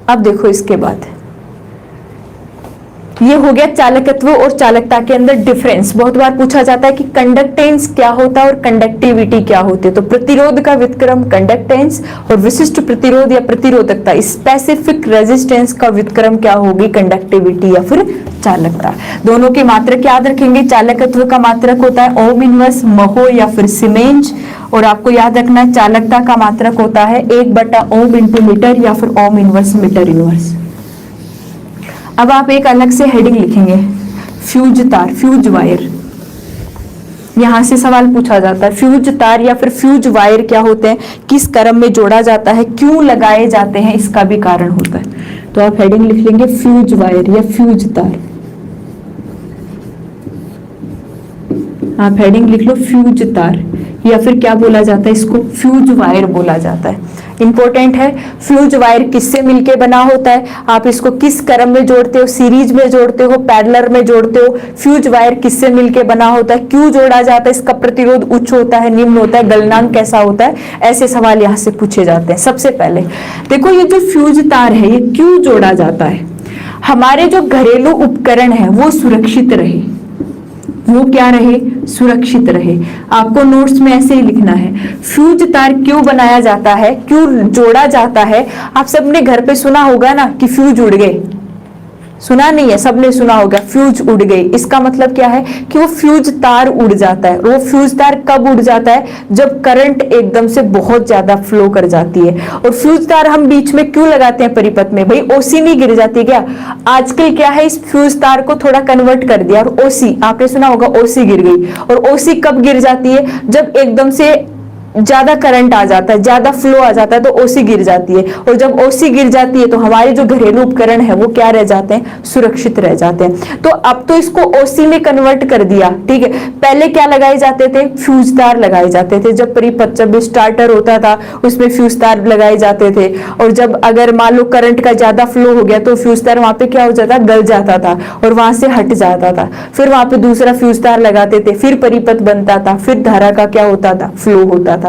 अब देखो इसके बाद ये हो गया चालकत्व और चालकता के अंदर डिफरेंस। बहुत बार पूछा जाता है कि कंडक्टेंस क्या होता है और कंडक्टिविटी क्या होती है। तो प्रतिरोध का व्युत्क्रम कंडक्टेंस और विशिष्ट प्रतिरोध या प्रतिरोधकता स्पेसिफिक रेजिस्टेंस का व्युत्क्रम क्या होगी, कंडक्टिविटी या फिर चालकता। दोनों के मात्रक याद रखेंगे। चालकत्व का मात्रक होता है ओम इनवर्स महो या फिर सीमेंस, और आपको याद रखना है चालकता का मात्रक होता है 1/ओम इंटू मीटर या फिर ओम इनवर्स मीटर इनवर्स। अब आप एक अलग से हेडिंग लिखेंगे, फ्यूज तार, फ्यूज वायर। यहां से सवाल पूछा जाता है फ्यूज तार या फिर फ्यूज वायर क्या होते हैं, किस क्रम में जोड़ा जाता है, क्यों लगाए जाते हैं, इसका भी कारण होता है। तो आप हेडिंग लिख लेंगे फ्यूज वायर या फ्यूज तार। आप हेडिंग लिख लो फ्यूज तार, या फिर क्या बोला जाता है इसको, फ्यूज वायर बोला जाता है। इंपॉर्टेंट है, फ्यूज वायर किससे मिलके बना होता है, आप इसको किस क्रम में जोड़ते हो, सीरीज में जोड़ते हो, पैरेलल में जोड़ते हो, फ्यूज वायर किससे मिलके बना होता है, क्यों जोड़ा जाता है, इसका प्रतिरोध उच्च होता है, निम्न होता है, गलनांक कैसा होता है, ऐसे सवाल यहाँ से पूछे जाते हैं। सबसे पहले देखो ये जो फ्यूज तार है ये क्यों जोड़ा जाता है, हमारे जो घरेलू उपकरण है वो सुरक्षित रहे, वो क्या रहे, सुरक्षित रहे। आपको नोट्स में ऐसे ही लिखना है, फ्यूज तार क्यों बनाया जाता है, क्यों जोड़ा जाता है। आप सबने घर पे सुना होगा ना कि फ्यूज उड़ गए, सुना नहीं है, सबने सुना होगा फ्यूज उड़ गई। इसका मतलब क्या है कि वो फ्यूज तार उड़ जाता है। वो फ्यूज तार कब उड़ जाता है, जब करंट एकदम से बहुत ज्यादा फ्लो कर जाती है। और फ्यूज तार हम बीच में क्यों लगाते हैं परिपथ में, भाई ओसी नहीं गिर जाती क्या। आजकल क्या है, इस फ्यूज तार को थोड़ा कन्वर्ट कर दिया और ओसी, आपने सुना होगा ओसी गिर गई। और ओसी कब गिर जाती है, जब एकदम से ज्यादा करंट आ जाता है, ज्यादा फ्लो आ जाता है तो ओसी गिर जाती है। और जब ओसी गिर जाती है तो हमारे जो घरेलू उपकरण है वो क्या रह जाते हैं, सुरक्षित रह जाते हैं। तो अब तो इसको ओसी में कन्वर्ट कर दिया, ठीक है। पहले क्या लगाए जाते थे, फ्यूज तार लगाए जाते थे। जब परिपथ, जब स्टार्टर होता था उसमें फ्यूज तार लगाए जाते थे। और जब अगर मान लो करंट का ज्यादा फ्लो हो गया तो फ्यूज तार वहां पे क्या हो जाता, गल जाता था और वहां से हट जाता था। फिर वहां पे दूसरा फ्यूज तार लगाते थे, फिर परिपथ बनता था, फिर धारा का क्या होता था, फ्लो होता था।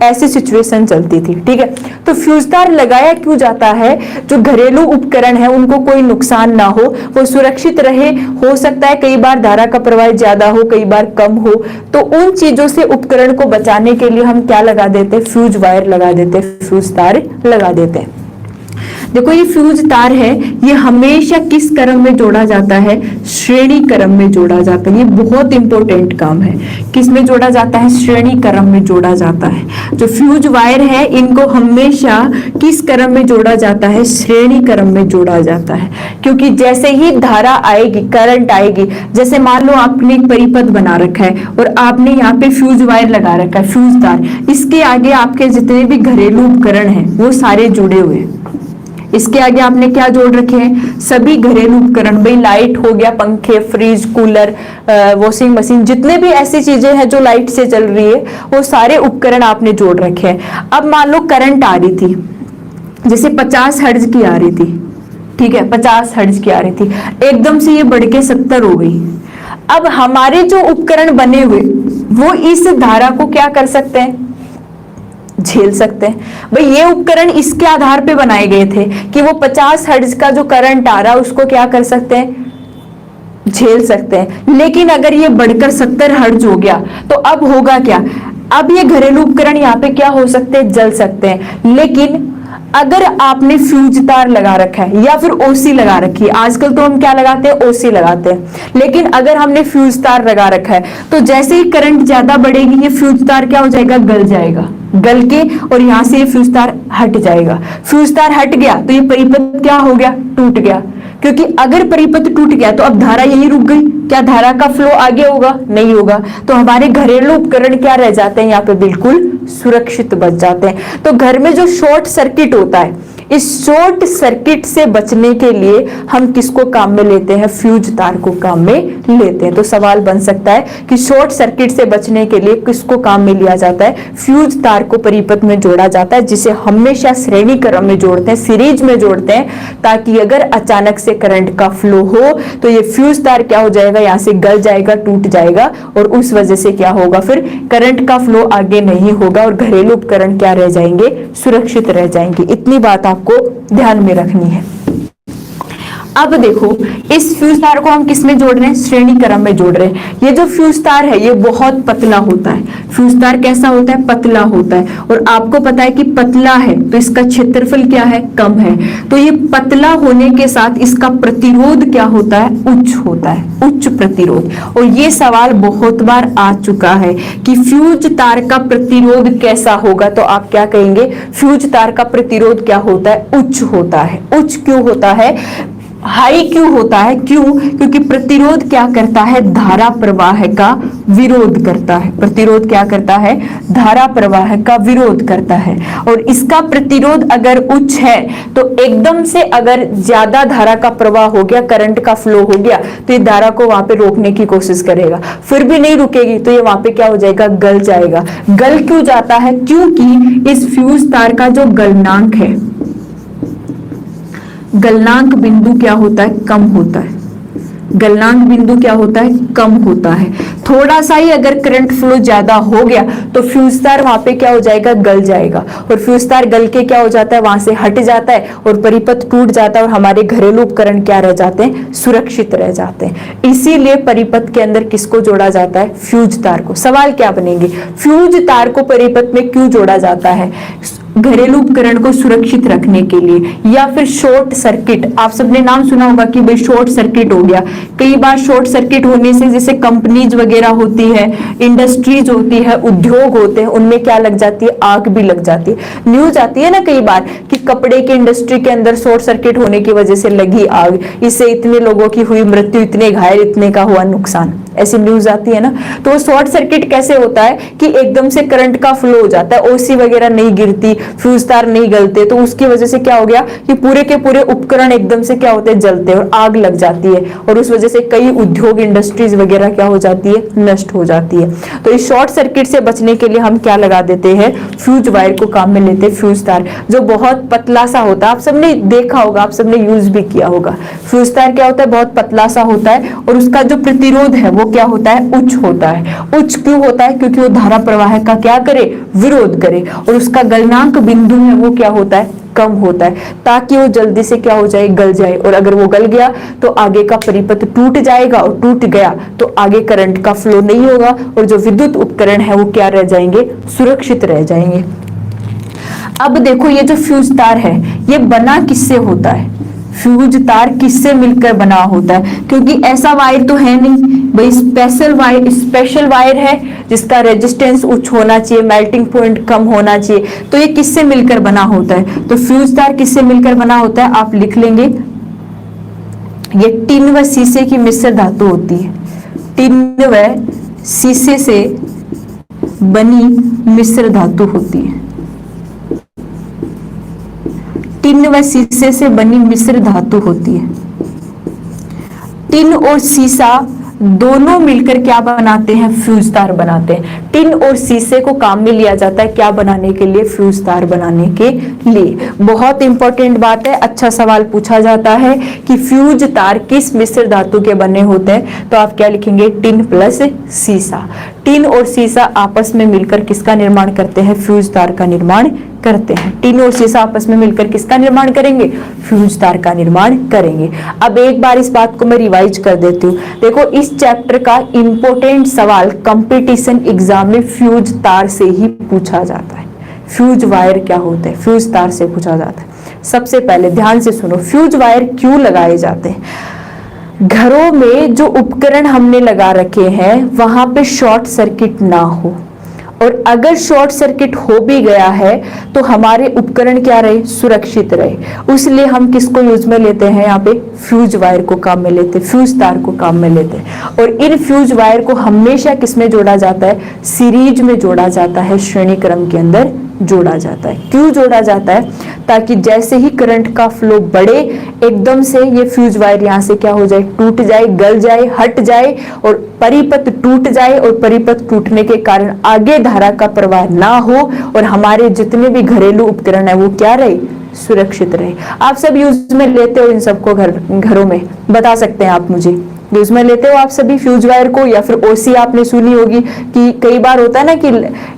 ऐसी सिचुएशन चलती थी, ठीक है। तो फ्यूज तार लगाया क्यों जाता है, जो घरेलू उपकरण है उनको कोई नुकसान ना हो, वो सुरक्षित रहे। हो सकता है कई बार धारा का प्रवाह ज्यादा हो, कई बार कम हो, तो उन चीजों से उपकरण को बचाने के लिए हम क्या लगा देते, फ्यूज वायर लगा देते, फ्यूज तार लगा देते। देखो ये फ्यूज तार है, ये हमेशा किस क्रम में जोड़ा जाता है, श्रेणी क्रम में जोड़ा जाता है। ये बहुत इंपॉर्टेंट काम है, किस में जोड़ा जाता है, श्रेणी क्रम में जोड़ा जाता है। जो फ्यूज वायर है इनको हमेशा किस क्रम में जोड़ा जाता है, श्रेणी क्रम में जोड़ा जाता है। क्योंकि जैसे ही धारा आएगी, करंट आएगी, जैसे मान लो आपने एक परिपथ बना रखा है और आपने यहाँ पे फ्यूज वायर लगा रखा है, फ्यूज तार, इसके आगे आपके जितने भी घरेलू उपकरण हैं वो सारे जुड़े हुए हैं। इसके आगे आपने क्या जोड़ रखे हैं, सभी घरेलू उपकरण, भाई लाइट हो गया, पंखे, फ्रिज, कूलर, वॉशिंग मशीन, जितने भी ऐसी चीजें हैं जो लाइट से चल रही है वो सारे उपकरण आपने जोड़ रखे हैं। अब मान लो करंट आ रही थी, जैसे 50 हर्ट्ज की आ रही थी, ठीक है, 50 हर्ट्ज की आ रही थी, एकदम से ये बढ़ के 70 हो गई। अब हमारे जो उपकरण बने हुए वो इस धारा को क्या कर सकते हैं, झेल सकते हैं। भाई ये उपकरण इसके आधार पे बनाए गए थे कि वो 50 हर्ट्ज का जो करंट आ रहा है उसको क्या कर सकते हैं, झेल सकते हैं। लेकिन अगर ये बढ़कर 70 हर्ट्ज हो गया तो अब होगा क्या, अब ये घरेलू उपकरण यहाँ पे क्या हो सकते हैं, जल सकते हैं। लेकिन अगर आपने फ्यूज तार लगा रखा है या फिर ओसी लगा रखी है, आजकल तो हम क्या लगाते हैं, ओसी लगाते हैं, लेकिन अगर हमने फ्यूज तार लगा रखा है तो जैसे ही करंट ज्यादा बढ़ेगी ये फ्यूज तार क्या हो जाएगा, गल जाएगा, गल के और यहां से ये फ्यूज तार हट जाएगा। फ्यूज तार हट गया तो ये परिपथ क्या हो गया, टूट गया। क्योंकि अगर परिपथ टूट गया तो अब धारा यही रुक गई, क्या धारा का फ्लो आगे होगा, नहीं होगा। तो हमारे घरेलू उपकरण क्या रह जाते हैं, यहाँ पे बिल्कुल सुरक्षित बच जाते हैं। तो घर में जो शॉर्ट सर्किट होता है, इस शॉर्ट सर्किट से बचने के लिए हम किसको काम में लेते हैं, फ्यूज तार को काम में लेते हैं। तो सवाल बन सकता है कि शॉर्ट सर्किट से बचने के लिए किसको काम में लिया जाता है, फ्यूज तार को परिपथ में जोड़ा जाता है, जिसे हमेशा श्रेणी क्रम में जोड़ते हैं, सीरीज में जोड़ते हैं, ताकि अगर अचानक से करंट का फ्लो हो तो ये फ्यूज तार क्या हो जाएगा, यहाँ से गल जाएगा, टूट जाएगा, और उस वजह से क्या होगा, फिर करंट का फ्लो आगे नहीं होगा और घरेलू उपकरण क्या रह जाएंगे, सुरक्षित रह जाएंगे। इतनी बात आपको ध्यान में रखनी है। अब देखो इस फ्यूज तार को हम किस में जोड़ रहे हैं, श्रेणी क्रम में जोड़ रहे हैं। ये जो फ्यूज तार है ये बहुत पतला होता है। फ्यूज तार कैसा होता है, पतला होता है, और आपको पता है कि पतला है तो इसका क्षेत्रफल क्या है, कम है। तो ये पतला होने के साथ इसका प्रतिरोध क्या होता है, उच्च होता है, उच्च प्रतिरोध। और ये सवाल बहुत बार आ चुका है कि फ्यूज तार का प्रतिरोध कैसा होगा, तो आप क्या कहेंगे, फ्यूज तार का प्रतिरोध क्या होता है, उच्च होता है। उच्च क्यों होता है, हाई क्यों होता है, क्यों, क्योंकि प्रतिरोध क्या करता है, धारा प्रवाह का विरोध करता है। प्रतिरोध क्या करता है, धारा प्रवाह का विरोध करता है। और इसका प्रतिरोध अगर उच्च है तो एकदम से अगर ज्यादा धारा का प्रवाह हो गया, करंट का फ्लो हो गया, तो ये धारा को वहां पे रोकने की कोशिश करेगा, फिर भी नहीं रुकेगी तो ये वहां पे क्या हो जाएगा, गल जाएगा। गल क्यों जाता है, क्योंकि इस फ्यूज तार का जो गलनांक है, गलनांक बिंदु क्या होता है, कम होता है। गलनांक बिंदु क्या होता है, कम होता है। थोड़ा सा ही अगर करंट फ्लो ज्यादा हो गया तो फ्यूज तार वहां पे क्या हो जाएगा, गल जाएगा, और फ्यूज तार गल के क्या हो जाता है, वहां से हट जाता है और परिपथ टूट जाता है, और हमारे घरेलू उपकरण क्या रह जाते हैं, सुरक्षित रह जाते हैं। इसीलिए परिपथ के अंदर किसको जोड़ा जाता है, फ्यूज तार को। सवाल क्या बनेंगे, फ्यूज तार को परिपथ में क्यों जोड़ा जाता है, घरेलू उपकरण को सुरक्षित रखने के लिए, या फिर शॉर्ट सर्किट। आप सबने नाम सुना होगा कि भाई शॉर्ट सर्किट हो गया। कई बार शॉर्ट सर्किट होने से जैसे कंपनीज वगैरह होती है, इंडस्ट्रीज होती है, उद्योग होते हैं, उनमें क्या लग जाती है, आग भी लग जाती है। न्यूज आती है ना कई बार कि कपड़े के इंडस्ट्री के अंदर शॉर्ट सर्किट होने की वजह से लगी आग, इससे इतने लोगों की हुई मृत्यु, इतने घायल, इतने का हुआ नुकसान, ऐसी न्यूज आती है ना। तो शॉर्ट सर्किट कैसे होता है कि एकदम से करंट का फ्लो हो जाता है, ओसी वगैरह नहीं गिरती, फ्यूज तार नहीं गलते, तो उसकी वजह से क्या हो गया कि पूरे के पूरे उपकरण एकदम से क्या होते हैं, जलते हैं और आग लग जाती है, और उस वजह से कई उद्योग, इंडस्ट्रीज वगैरह क्या हो जाती है, नष्ट हो जाती है। तो इस शॉर्ट सर्किट से बचने के लिए हम क्या लगा देते हैं, फ्यूज वायर को काम में लेते हैं, फ्यूज तार जो बहुत पतला सा होता है। आप सबने देखा होगा, आप सबने यूज भी किया होगा। फ्यूज तार क्या होता है, बहुत पतला सा होता है, और उसका जो प्रतिरोध है वो क्या होता है, उच्च होता है। उच्च क्यों होता है, क्योंकि वो धारा प्रवाह का क्या करे, विरोध करे, और उसका गलनांक बिंदु है वो क्या होता है, कम होता है, ताकि वो जल्दी से क्या हो जाए, गल जाए। और अगर वो गल गया तो आगे का परिपथ टूट जाएगा, और टूट गया तो आगे करंट का फ्लो नहीं होगा, और जो विद्युत उपकरण है वो क्या रह जाएंगे, सुरक्षित रह जाएंगे। अब देखो ये जो फ्यूज तार है ये बना किससे होता है, फ्यूज तार किससे मिलकर बना होता है, क्योंकि ऐसा वायर तो है नहीं भाई, स्पेशल वायर है जिसका रेजिस्टेंस उच्च होना चाहिए, मेल्टिंग पॉइंट कम होना चाहिए। तो ये किससे मिलकर बना होता है, तो फ्यूज तार किससे मिलकर बना होता है, आप लिख लेंगे, ये टिन व शीशे की मिश्र धातु होती है। टिन व शीशे से बनी मिश्र धातु होती है। टिन व शीशे से बनी मिश्र धातु होती है। टिन और शीशा दोनों मिलकर क्या बनाते हैं, फ्यूज तार बनाते हैं। टिन और शीशे को काम में लिया जाता है क्या बनाने के लिए, फ्यूज तार बनाने के लिए। बहुत इंपॉर्टेंट बात है, अच्छा सवाल पूछा जाता है कि फ्यूज तार किस मिश्र धातु के बने होते हैं, तो आप क्या लिखेंगे, टिन प्लस शीशा। टिन और शीशा आपस में मिलकर किसका निर्माण करते हैं, फ्यूज तार का निर्माण करते हैं। टिन और शीशा आपस में मिलकर किसका निर्माण करेंगे, फ्यूज तार का निर्माण करेंगे। अब एक बार इस बात को मैं रिवाइज कर देती हूँ। देखो इस चैप्टर का इंपॉर्टेंट सवाल कंपटीशन एग्जाम में फ्यूज तार से ही पूछा जाता है। फ्यूज वायर क्या होते हैं, फ्यूज तार से पूछा जाता है। सबसे पहले ध्यान से सुनो, फ्यूज वायर क्यों लगाए जाते हैं। घरों में जो उपकरण हमने लगा रखे हैं वहां पे शॉर्ट सर्किट ना हो, और अगर शॉर्ट सर्किट हो भी गया है तो हमारे उपकरण क्या रहे, सुरक्षित रहे। इसलिए हम किसको यूज में लेते हैं, यहाँ पे फ्यूज वायर को काम में लेते हैं, फ्यूज तार को काम में लेते हैं। और इन फ्यूज वायर को हमेशा किसमें जोड़ा जाता है, सीरीज में जोड़ा जाता है, श्रेणी क्रम के अंदर जोड़ा जाता है। क्यों जोड़ा जाता है, ताकि जैसे ही करंट का फ्लो बढ़े एकदम से ये फ्यूज वायर यहाँ से क्या हो जाए, टूट जाए, गल जाए, हट जाए, और परिपथ टूट जाए, और परिपथ टूटने के कारण आगे धारा का प्रवाह ना हो, और हमारे जितने भी घरेलू उपकरण है वो क्या रहे, सुरक्षित रहे। आप सब यूज में लेते हो इन सबको घरों में, बता सकते हैं आप मुझे। यूज में लेते हो आप सभी फ्यूज वायर को, या फिर ओसी आपने सुनी होगी कि कई बार होता है ना कि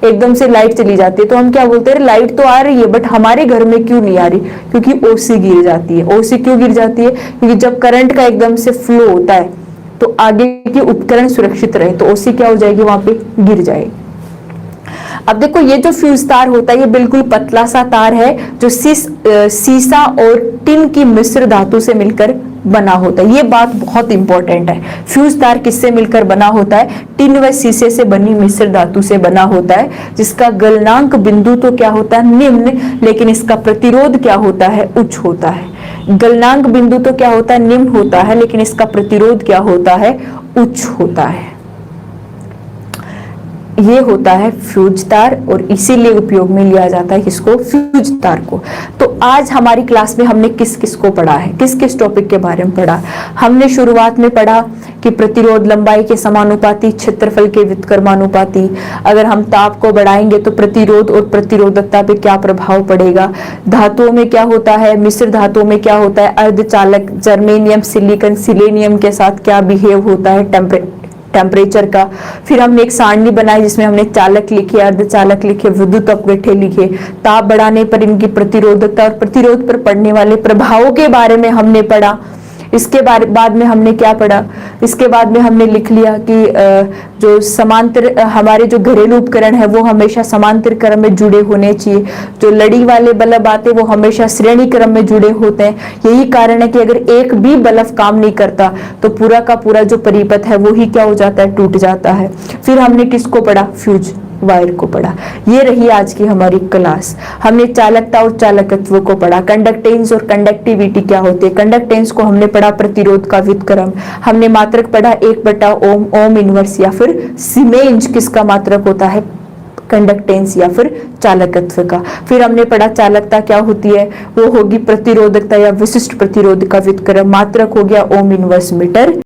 एकदम से लाइट चली जाती है तो हम क्या बोलते हैं, लाइट तो आ रही है बट हमारे घर में क्यों नहीं आ रही, क्योंकि ओसी गिर जाती है। ओसी क्यों गिर जाती है, क्योंकि जब करंट का एकदम से फ्लो होता है तो आगे के उपकरण सुरक्षित रहे तो ओसी क्या हो जाएगी, वहां पे गिर जाएगी। अब देखो ये जो फ्यूज तार होता है ये बिल्कुल पतला सा तार है जो सीसा और टिन की मिश्र धातु से मिलकर बना होता है। ये बात बहुत इंपॉर्टेंट है। फ्यूज तार किससे मिलकर बना होता है, टिन व शीशे से बनी मिश्र धातु से बना होता है, जिसका गलनांक बिंदु तो क्या होता है, निम्न, लेकिन इसका प्रतिरोध क्या होता है, उच्च होता है। गलनांक बिंदु तो क्या होता है, निम्न होता है, लेकिन इसका प्रतिरोध क्या होता है, उच्च होता है। ये होता है फ्यूज तार और इसीलिए उपयोग में लिया जाता है किसको, फ्यूज तार को। तो आज हमारी क्लास में हमने किस किस को पढ़ा है, किस किस टॉपिक के बारे में पढ़ा। हमने शुरुआत में पढ़ा कि प्रतिरोध लंबाई के समानुपाती, क्षेत्रफल के व्युत्क्रमानुपाती। अगर हम ताप को बढ़ाएंगे तो प्रतिरोध और प्रतिरोधकता पे क्या प्रभाव पड़ेगा। धातुओं में क्या होता है, मिश्र धातुओं में क्या होता है, अर्धचालक जर्मेनियम, सिलिकॉन, सिलेनियम के साथ क्या बिहेव होता है टेम्परेचर का। फिर हमने एक सारणी बनाई जिसमें हमने चालक लिखे, अर्धचालक लिखे, विद्युत अपव्यय लिखे। ताप बढ़ाने पर इनकी प्रतिरोधकता और प्रतिरोध पर पड़ने वाले प्रभावों के बारे में हमने पढ़ा। इसके बाद में हमने क्या पढ़ा, इसके बाद में हमने लिख लिया कि जो समांतर हमारे जो घरेलू उपकरण है वो हमेशा समांतर क्रम में जुड़े होने चाहिए। जो लड़ी वाले बल्ब आते हैं वो हमेशा श्रेणी क्रम में जुड़े होते हैं। यही कारण है कि अगर एक भी बल्ब काम नहीं करता तो पूरा का पूरा जो परिपथ है वो ही क्या हो जाता है, टूट जाता है। फिर हमने किसको पढ़ा, फ्यूज वायर को पढ़ा। ये रही आज की हमारी क्लास। हमने चालकता और चालकत्व को पढ़ा। कंडक्टेंस और कंडक्टिविटी क्या होती है। कंडक्टेंस को हमने पढ़ा प्रतिरोध का व्युत्क्रम। हमने मात्रक पढ़ा 1/ओम, ओम इनवर्स या फिर सीमेंस किसका मात्रक होता है, कंडक्टेंस या फिर चालकत्व का। फिर हमने पढ़ा चालकता क्या होती है, वो होगी प्रतिरोधकता या विशिष्ट प्रतिरोध का व्युत्क्रम। मात्रक हो गया ओम इनवर्स मीटर